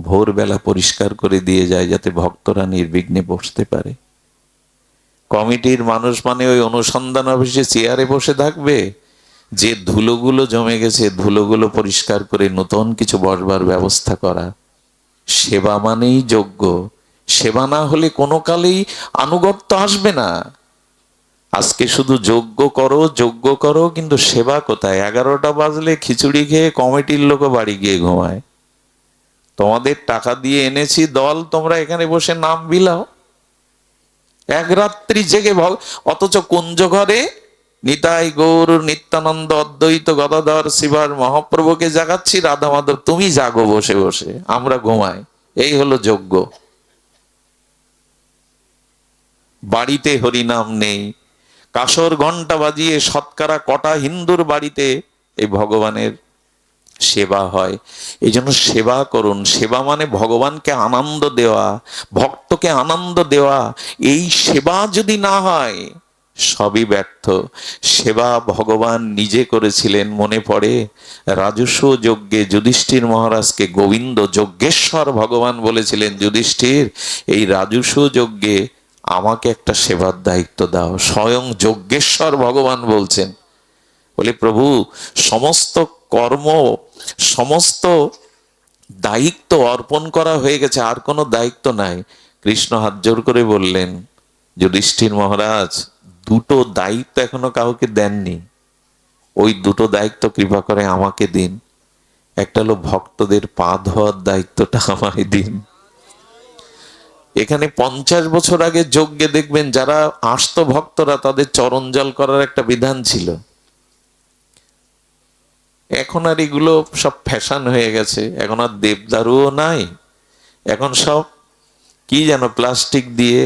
ভোরবেলা পরিষ্কার করে দিয়ে যায়, যাতে ভক্তরা নির্বিঘ্নে বসতে পারে। কমিটির মানুষ মানে ওই অনুসন্ধান অফিসে চেয়ারে বসে থাকবে, যে ধুলোগুলো জমে গেছে ধুলোগুলো পরিষ্কার করে নতুন কিছু বসবার ব্যবস্থা করা। সেবা মানেই যজ্ঞ। সেবা না হলে কোনো কালেই আনুগত্য আসবে না। আজকে শুধু যজ্ঞ করো, কিন্তু সেবা কোথায়? 11টা বাজলে খিচুড়ি খেয়ে কমিটির লোক বাড়ি গিয়ে ঘুমায়। তোমাদের টাকা দিয়ে এনেছি দল, তোমরা এখানে বসে নাম বিলাও, এক রাত্রি জেগে অথচ কুঞ্জ ঘরে নিতাই গৌর নিত্যানন্দ অদ্বৈত গদাধর শিবার মহাপ্রভুকে জাগাচ্ছি, রাধা মাধব তুমি জাগো বসে বসে, আমরা ঘুমাই। এই হলো যজ্ঞ। বাড়িতে হরিনাম নেই, কাসর ঘন্টা বাজিয়ে শতকরা কটা হিন্দুর বাড়িতে এই ভগবানের সেবা হয়। এই জন্য সেবা করুন। সেবা মানে ভগবানকে আনন্দ দেওয়া, ভক্তকে আনন্দ দেওয়া। এই সেবা যদি না হয় সবই ব্যর্থ। সেবা ভগবান নিজে করেছিলেন। মনে পড়ে রাজস্ব যজ্ঞে যুধিষ্ঠির মহারাজকে গোবিন্দ যজ্ঞেশ্বর ভগবান বলেছিলেন, যুধিষ্ঠির এই রাজস্ব যজ্ঞে আমাকে একটা সেবার দায়িত্ব দাও। স্বয়ং যজ্ঞেশ্বর ভগবান বলছেন। বলে প্রভু সমস্ত কর্ম, সমস্ত দায়িত্ব অর্পণ করা হয়ে গেছে, আর কোনো দায়িত্ব নাই। কৃষ্ণ হাত জোর করে বললেন, যুধিষ্ঠির মহারাজ দুটো দায়িত্ব এখনো কাউকে দেননি, ওই দুটো দায়িত্ব কৃপা করে আমাকে দিন। একটা হলো ভক্তদের পা ধোয়ার দায়িত্বটা আমায় দিন। এখানে 50 বছর আগে যজ্ঞে দেখবেন যারা আসতো ভক্তরা, তাদের চরণ জল করার একটা বিধান ছিল। এখন আর এগুলো সব ফ্যাশন হয়ে গেছে। এখন আর দেবদারুও নাই, এখন সব কি যেন প্লাস্টিক দিয়ে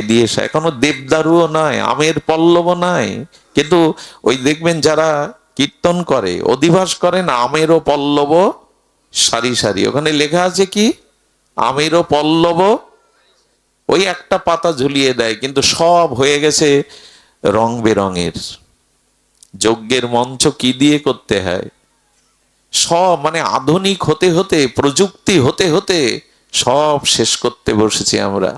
দিয়ে এখনো দেবদারুও নাই, আমের পল্লবও নাই। কিন্তু ওই দেখবেন যারা কীর্তন করে, অধিবাস করেন, আমেরও পল্লব সারি সারি, ওখানে লেখা আছে কি আমেরও পল্লব, ওই একটা পাতা ঝুলিয়ে দেয়, কিন্তু সব হয়ে গেছে রং বেরঙের। যজ্ঞের মঞ্চ কি দিয়ে করতে হয়? সব মানে আধুনিক হতে হতে, প্রযুক্তি হতে হতে সব শেষ করতে বসেছি আমরা।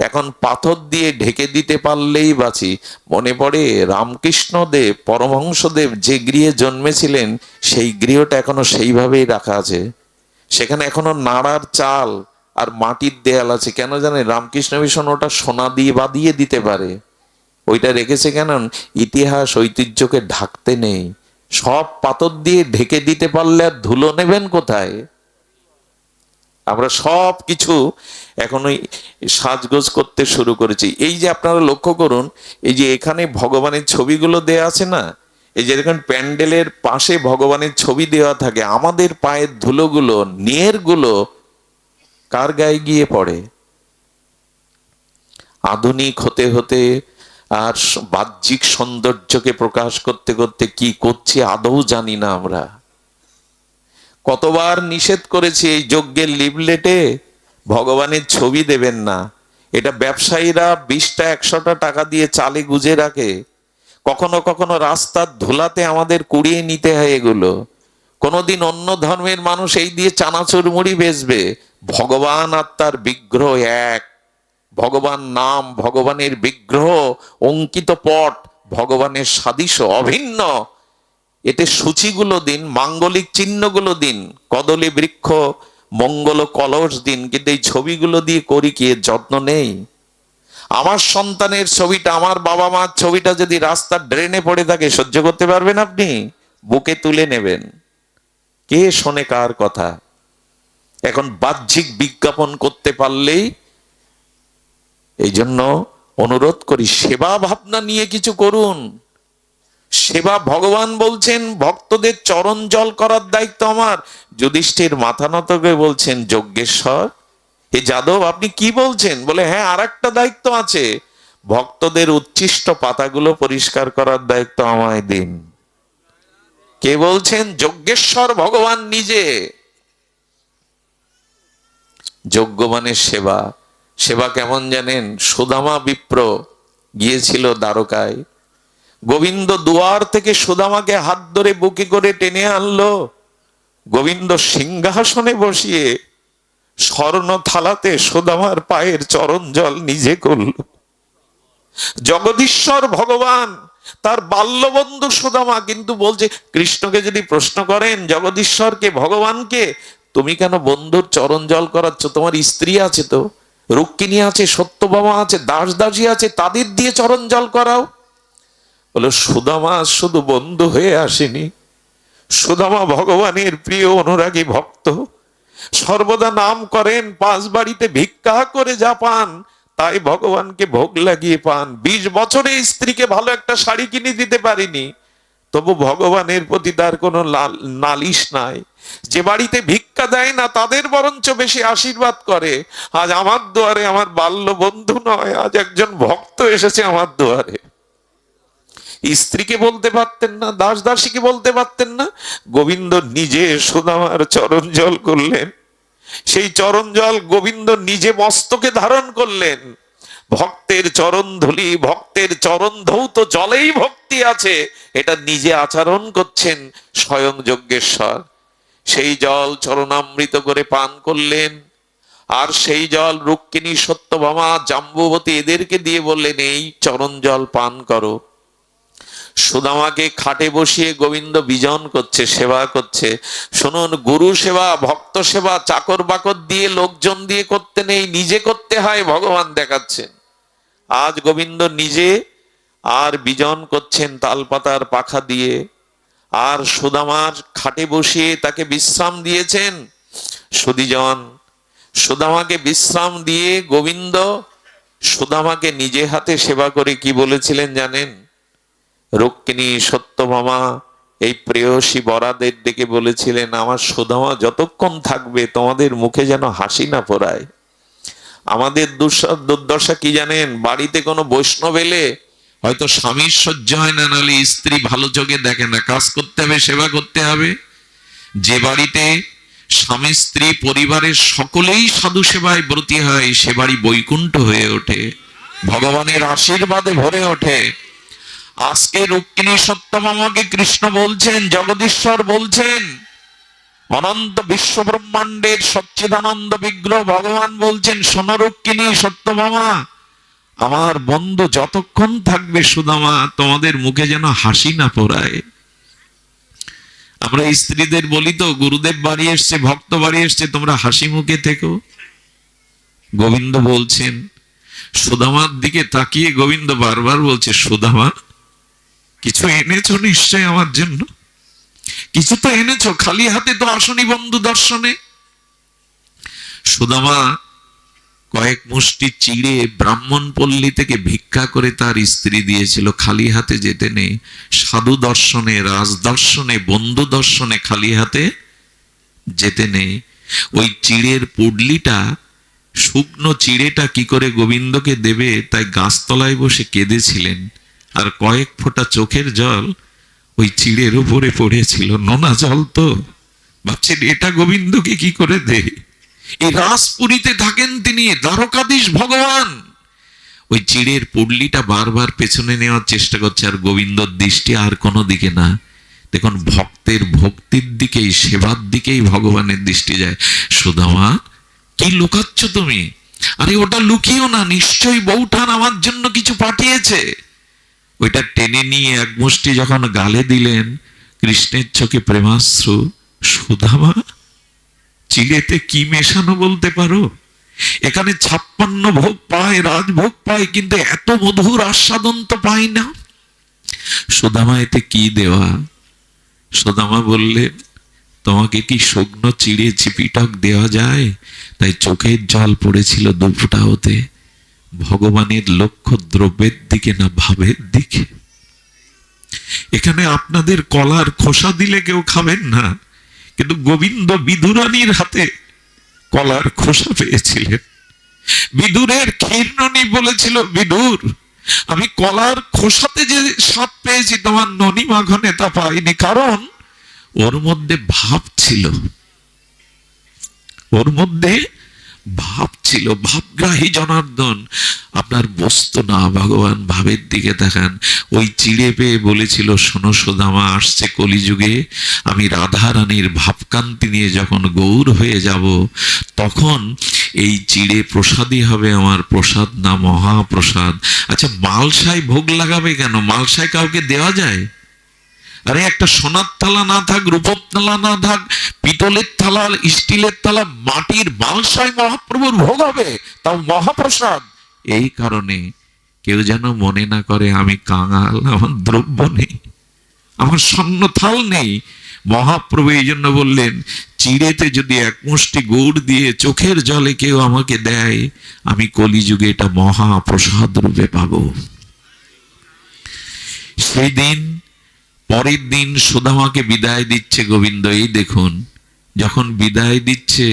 এখন পাথর দিয়ে ঢেকে দিতে পারলেই বাঁচি। মনে পড়ে রামকৃষ্ণদেব পরমহংসদেব যে গৃহে জন্মেছিলেন, সেই গৃহটা এখনো সেইভাবেই রাখা আছে। সেখানে এখনো নাড়ার চাল আর মাটির দেয়াল আছে। কেন জানেন? রামকৃষ্ণ মিশন ওটা সোনা দিয়ে বাঁধিয়ে দিতে পারে। ওইটা রেখেছে কেন? ইতিহাস ঐতিহ্যকে ঢাকতে নেই। সব পাথর দিয়ে ঢেকে দিতে পারলে আর ধুলো নেবেন কোথায়? আমরা সব কিছু এখন ওই সাজগোজ করতে শুরু করেছি। এই যে আপনারা লক্ষ্য করুন, এই যে এখানে ভগবানের ছবিগুলো দেয়া আছে না, এই যে দেখুন প্যান্ডেলের পাশে ভগবানের ছবি দেওয়া থাকে, আমাদের পায়ের ধুলোগুলো, নিয়েরগুলো কার গায়ে গিয়ে পড়ে? আধুনিক হতে হতে আর বাহ্যিক সৌন্দর্যকে প্রকাশ করতে করতে কি করছি আদৌ জানি না আমরা। কতবার নিষেধ করেছি এই যজ্ঞের লিফলেটে ভগবানের ছবি দেবেন না। এটা ব্যবসায়ীরা 20টা 100টা টাকা দিয়ে চালে গুজে রাখে। কখনো কখনো রাস্তার ধুলাতে আমাদের কুড়িয়ে নিতে হয় এগুলো। কোনোদিন অন্য ধর্মের মানুষ এই দিয়ে চানাচুর মুড়ি বেচবে। ভগবান আর তার বিগ্রহ এক। ভগবান নাম, ভগবানের বিগ্রহ, অঙ্কিত পট, ভগবানের সাদৃশ্য অভিন্ন। এতে সূচিগুলো দিন, মাঙ্গলিক চিহ্নগুলো দিন, কদলী বৃক্ষ, মঙ্গল কলস দিন, কিন্তু এই ছবিগুলো দিয়ে করি কি? যত্ন নেই। আমার সন্তানের ছবিটা, আমার বাবা মার ছবিটা যদি রাস্তার ড্রেনে পড়ে থাকে, সহ্য করতে পারবেন আপনি? বুকে তুলে নেবেন। কে শোনে কার কথা? এখন বাহ্যিক বিজ্ঞাপন করতে পারলেই। এই জন্য অনুরোধ করি, সেবা ভাবনা নিয়ে কিছু করুন। সেবা, ভগবান বলছেন ভক্তদের চরণ জল করার দায়িত্ব আমার। যুধিষ্ঠির মাথা নত করে বলছেন, যজ্ঞেশ্বর এ যাদব আপনি কি বলছেন? বলে হ্যাঁ, আর একটা দায়িত্ব আছে, ভক্তদের উচ্ছিষ্ট পাতাগুলো পরিষ্কার করার দায়িত্ব আমায় দিন। কে বলছেন? যজ্ঞেশ্বর ভগবান নিজে। যজ্ঞ মানে সেবা। সেবা কেমন জানেন? সুদামা বিপ্র গিয়েছিল দ্বারকায়, গোবিন্দ দুয়ার থেকে সুদামাকে হাত ধরে বুকে করে টেনে আনলো। গোবিন্দ সিংহাসনে বসিয়ে স্বর্ণ থালাতে সুদামার পায়ের চরণ জল নিজে করল। জগদীশ্বর ভগবান তার বাল্যবন্ধু সুদামা, কিন্তু বলছে কৃষ্ণকে যদি প্রশ্ন করেন জগদীশ্বরকে, ভগবানকে, তুমি কেন বন্ধুর চরণ জল করাচ্ছ? তোমার স্ত্রী আছে তো, রুক্মিণী আছে, সত্যভামা আছে, দাস দাসী আছে, তাদের দিয়ে চরণ জল করাও। বলে সুদামা শুধু বন্ধু হয়ে আসেনি, সুদামা ভগবানের প্রিয় অনুরাগী ভক্ত, সর্বদা নাম করেন, পাঁচ বাড়িতে ভিক্ষা করে যা পান তাই ভগবানকে ভোগ লাগিয়ে পান। 20 বছরে স্ত্রীকে ভালো একটা শাড়ি কিনে দিতে পারিনি, তবু ভগবানের প্রতি তার কোনো নালিশ নাই। যে বাড়িতে ভিক্ষা দেয় না তাদের বরঞ্চ বেশি আশীর্বাদ করে। আজ আমার দুয়ারে আমার বাল্য বন্ধু নয়, আজ একজন ভক্ত এসেছে আমার দুয়ারে। স্ত্রীকে বলতে পারতেন না, দাস দাসীকে বলতে পারতেন না, গোবিন্দ নিজে সুদামার চরণ জল করলেন। সেই চরণ জল গোবিন্দ নিজে মস্তকে ধারণ করলেন। ভক্তের চরণ ধুলি, ভক্তের চরণ ধৌত জলেই ভক্তি আছে, এটা নিজে আচরণ করছেন স্বয়ং যজ্ঞেশ্বর। সেই জল চরণামৃত করে পান করলেন, আর সেই জল রুক্মিণী, সত্যভামা, জাম্বুবতী এদেরকে দিয়ে বললেন এই চরণ জল পান করো। সুদামাকে খাটে বসিয়ে গোবিন্দ বিজন করছে, সেবা করছে। শুনুন, গুরু সেবা, ভক্ত সেবা চাকর বাকর দিয়ে, লোকজন দিয়ে করতে নেই, নিজে করতে হয়, ভগবান দেখাচ্ছেন। আজ গোবিন্দ নিজে আর বিজন করছেন তালপাতার পাখা দিয়ে, আর সুদামার খাটে বসিয়ে তাকে বিশ্রাম দিয়েছেন। সুদীজন সুদামাকে বিশ্রাম দিয়ে গোবিন্দ সুদামাকে নিজে হাতে সেবা করে কি বলেছিলেন জানেন? রুক্মিণী, সত্যভামা এই প্রেয়সী বরাদের ডেকে বলেছিলেন, আমার সুদামা যতক্ষণ থাকবে তোমাদের মুখে যেন হাসি না পড়ায়। আমাদের দুর্দশা কি জানেন? বাড়িতে কোনো বৈষ্ণব এলে হয়তো স্বামীর সহ্য হয় না, নাহলে স্ত্রী ভালো চোখে দেখে না, কাজ করতে হবে, সেবা করতে হবে। যে বাড়িতে স্বামী স্ত্রী পরিবারের সকলেই সাধু সেবায় ব্রতী হয়, সে বাড়ি বৈকুণ্ঠ হয়ে ওঠে, ভগবানের আশীর্বাদে ভরে ওঠে। আজকে রুক্মিণী সত্যভামাকে কৃষ্ণ বলছেন, জগদীশ্বর বলছেন, অনন্ত বিশ্ব ব্রহ্মাণ্ডের সচ্চিদানন্দ বিগ্রহ ভগবান বলছেন, শোনো রুক্মিণী, সত্যভামা, আমার বন্ধু যতক্ষণ থাকবে সুদামা তোমাদের মুখে যেন হাসি না পড়ায়। আমরা স্ত্রীদের বলি তো, গুরুদেব বাড়ি এসছে, ভক্ত বাড়ি এসছে, তোমরা হাসি মুখে থেকো। গোবিন্দ বলছেন, সুদামার দিকে তাকিয়ে গোবিন্দ বারবার বলছে, সুদামা কিছু এনেছো নিশ্চয় আমার জন্য, কিছু তো এনেছো, খালি হাতে তো আসনি বন্ধু দর্শনে। সুদামা কয়েক মুষ্টি চিড়ে ব্রাহ্মণ পল্লী থেকে ভিক্ষা করে তার স্ত্রী দিয়েছিল, খালি হাতে যেতে নেই। সাধু দর্শনে, রাজ দর্শনে, বন্ধু দর্শনে খালি হাতে যেতে নেই। ওই চিড়ের পুডলিটা, শুকনো চিড়েটা কি করে গোবিন্দকে দেবে, তাই গাছতলায় বসে কেঁদেছিলেন, আর কয়েক ফোঁটা চোখের জল ওই চিড়ের উপরে পড়েছিল। নোনা জল তো, ভাবছেন এটা গোবিন্দকে কি করে দে। এই রাজপুরীতে থাকেন তিনি, দ্বারকাধীশ ভগবান। ওই চিড়ের পুডলিটা বারবার পেছনে নেওয়ার চেষ্টা করছে, আর গোবিন্দর দৃষ্টি আর কোনো দিকে না। দেখুন, ভক্তের ভক্তির দিকেই, সেবার দিকেই ভগবানের দৃষ্টি যায়। সুদামা কি লুকাচ্ছ তুমি? আরে ওটা লুকিও না, নিশ্চয়ই বউঠান আমার জন্য কিছু পাঠিয়েছে। ওইটা টেনে নিয়ে এক মুষ্টি যখন গালে দিলেন, কৃষ্ণের চোখে প্রেমাশ্রু। সুদামা, চিড়েতে কি মেশানো বলতে পারো? এখানে 56 ভোগ পায়, রাজভোগ পায়, কিন্তু এত মধুর আস্বাদন তো পাই না। সুদামা, এতে কি দেওয়া? সুদামা বললেন, তোমাকে কি শুকনো চিড়ে চিপিটক দেওয়া যায়? তাই চোখের জল পড়েছিল দুফোঁটা হতে। ভগবানের লক্ষ্য দ্রব্যের দিকে না, ভাবের দিকে। এখানে আপনাদের কলার খোসা দিলে কেউ খাবেন না, কিন্তু গোবিন্দ বিদুরানীর হাতে কলার খোসা পেয়েছিলেন। বিদুরের ক্ষীরননী বলেছিল, বিদুর আমি কলার খোসাতে যে স্বাদ পেয়েছি তোমার ননী মাখনে তা পাইনি, কারণ ওর মধ্যে ভাব ছিল, ওর মধ্যে ভাব ছিল। ভাবগ্রাহী জনার্দন, আপনার বস্তু না, ভগবান ভাবের দিকে দেখান। ওই চিড়ে পেয়ে বলেছিল, শোনো সুদামা, আসছে কলিযুগে, আমি রাধা রানীর ভাবকান্তি নিয়ে যখন গৌর হয়ে যাব, তখন এই চিড়ে প্রসাদই হবে আমার, প্রসাদ না মহাপ্রসাদ। আচ্ছা, মালসায় ভোগ লাগাবে কেন? মালসায় কাউকে দেওয়া যায়? আরে একটা সোনার থালা না থাক, রূপোর থালা না থাক, পিতলের থালা, স্টিলের থালা, মাটির মালসায় মহাপ্রভুর ভোগ হবে, তাও মহাপ্রসাদ। এই কারণে কেউ যেন মনে না করে আমি কাঙাল, আমার দ্রব্য নেই, আমার স্বর্ণ থাল নেই। মহাপ্রভু এই জন্য বললেন, চিড়েতে যদি এক মুষ্টি গুড় দিয়ে চোখের জলে কেউ আমাকে দেয়, আমি কলিযুগে এটা মহাপ্রসাদ রূপে পাবো। সেই দিন, পরের দিন সুদামাকে বিদায় দিচ্ছে গোবিন্দ। এই দেখুন, যখন বিদায় দিচ্ছে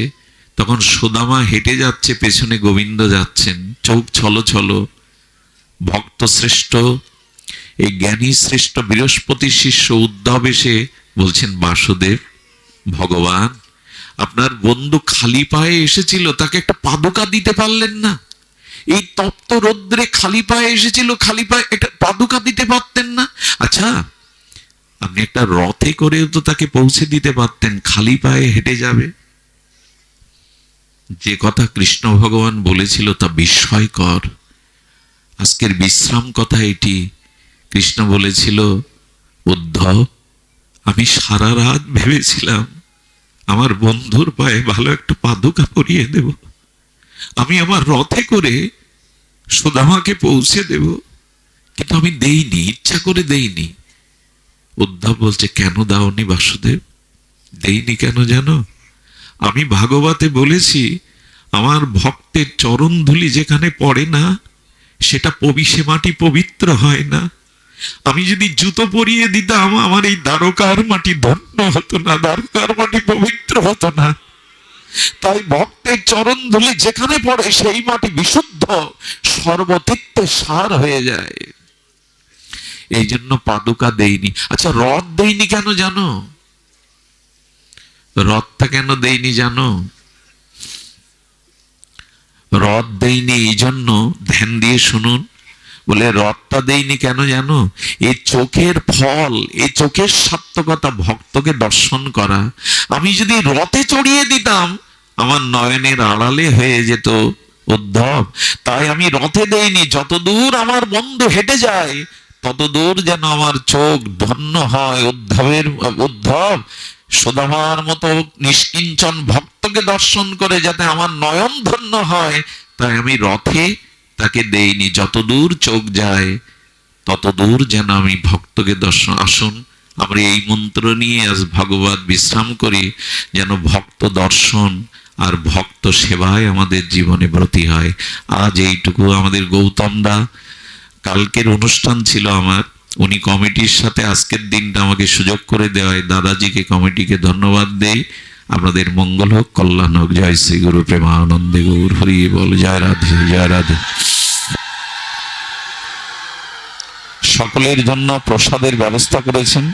তখন সুদামা হেঁটে যাচ্ছে, পেছনে গোবিন্দ যাচ্ছেন, চোখ ছলো ছলো। ভক্ত শ্রেষ্ঠ, এই জ্ঞানী শ্রেষ্ঠ বৃহস্পতির শিষ্য উদ্ধব এসে বলছেন, বাসুদেব, ভগবান আপনার বন্ধু খালি পায়ে এসেছিল, তাকে একটা পাদুকা দিতে পারলেন না? এই তপ্ত রৌদ্রে খালি পায়ে এসেছিল, খালি পায়ে একটা পাদুকা দিতে পারতেন না? আচ্ছা, আপনি একটা রথে করেও তো তাকে পৌঁছে দিতে পারতেন, খালি পায়ে হেঁটে যাবে। যে কথা কৃষ্ণ ভগবান বলেছিল তা বিস্ময়কর। আজকের বিশ্রাম কথা এটি। কৃষ্ণ বলেছিল, উদ্ধব, আমি সারা রাত ভেবেছিলাম আমার বন্ধুর পায়ে ভালো একটা পাদুকা পরিয়ে দেব, আমি আমার রথে করে সুদামাকে পৌঁছে দেব, কিন্তু আমি দেইনি, ইচ্ছা করে দেইনি। উদ্ধব বলছে, কেন দাওনি বাসুদেব? দেইনি কেন জানো? আমি ভাগবতে বলেছি, আমার ভক্তের চরণ ধুলি যেখানে পড়ে না সেটা সে মাটি পবিত্র হয় না। আমি যদি জুতো পরিয়ে দিতাম, আমার এই দ্বারকার মাটি ধন্য হতো না, দ্বারকার মাটি পবিত্র হতো না। তাই ভক্তের চরণ ধুলি যেখানে পড়ে সেই মাটি বিশুদ্ধ, সর্বতীর্থে সার হয়ে যায়। এই জন্য পাদুকা দেইনি। আচ্ছা, রথ দেইনি কেন জানো? রথটা কেন দেইনি জানো? রথ দেইনি এই জন্য, ধ্যান দিয়ে শুনুন, বলে রথটা দেইনি কেন জানো? এই চোখের ফল, এই চোখের সার্থকতা ভক্তকে দর্শন করা। আমি যদি রথে চড়িয়ে দিতাম, আমার নয়নের আড়ালে হয়ে যেত উদ্ধব। তাই আমি রথে দেইনি, যতদূর আমার বন্ধু হেঁটে যায় ততদূর যেন আমার চোখ ধন্য হয়। উদ্ধব সুদামার মতো নিষ্কিঞ্চন ভক্তকে দর্শন করে যাতে আমার নয়ন ধন্য হয়, তাই আমি রথে তাকে দেইনি। যতদূর চোখ যায় ততদূর যেন আমি ভক্তকে দর্শন। আসুন আমরা এই মন্ত্র নিয়ে আজ ভগবত বিশ্রাম করি, যেন ভক্ত দর্শন আর ভক্ত সেবায় আমাদের জীবনে ব্রতী হয়। আজ এইটুকু। আমাদের গৌতমদা, কালকের অনুষ্ঠান ছিল আমার, উনি কমিটির সাথে আজকের দিনটা আমাকে সুযোগ করে দেওয়ায় দাদাজিকে, কমিটিকে ধন্যবাদ দেই। আপনাদের মঙ্গল হোক, কল্যাণ হোক। জয় শ্রী গুরু প্রেমানন্দে গৌর হরি বল। জয় রাধে, জয় রাধে। সকলের জন্য প্রসাদের ব্যবস্থা করেছেন।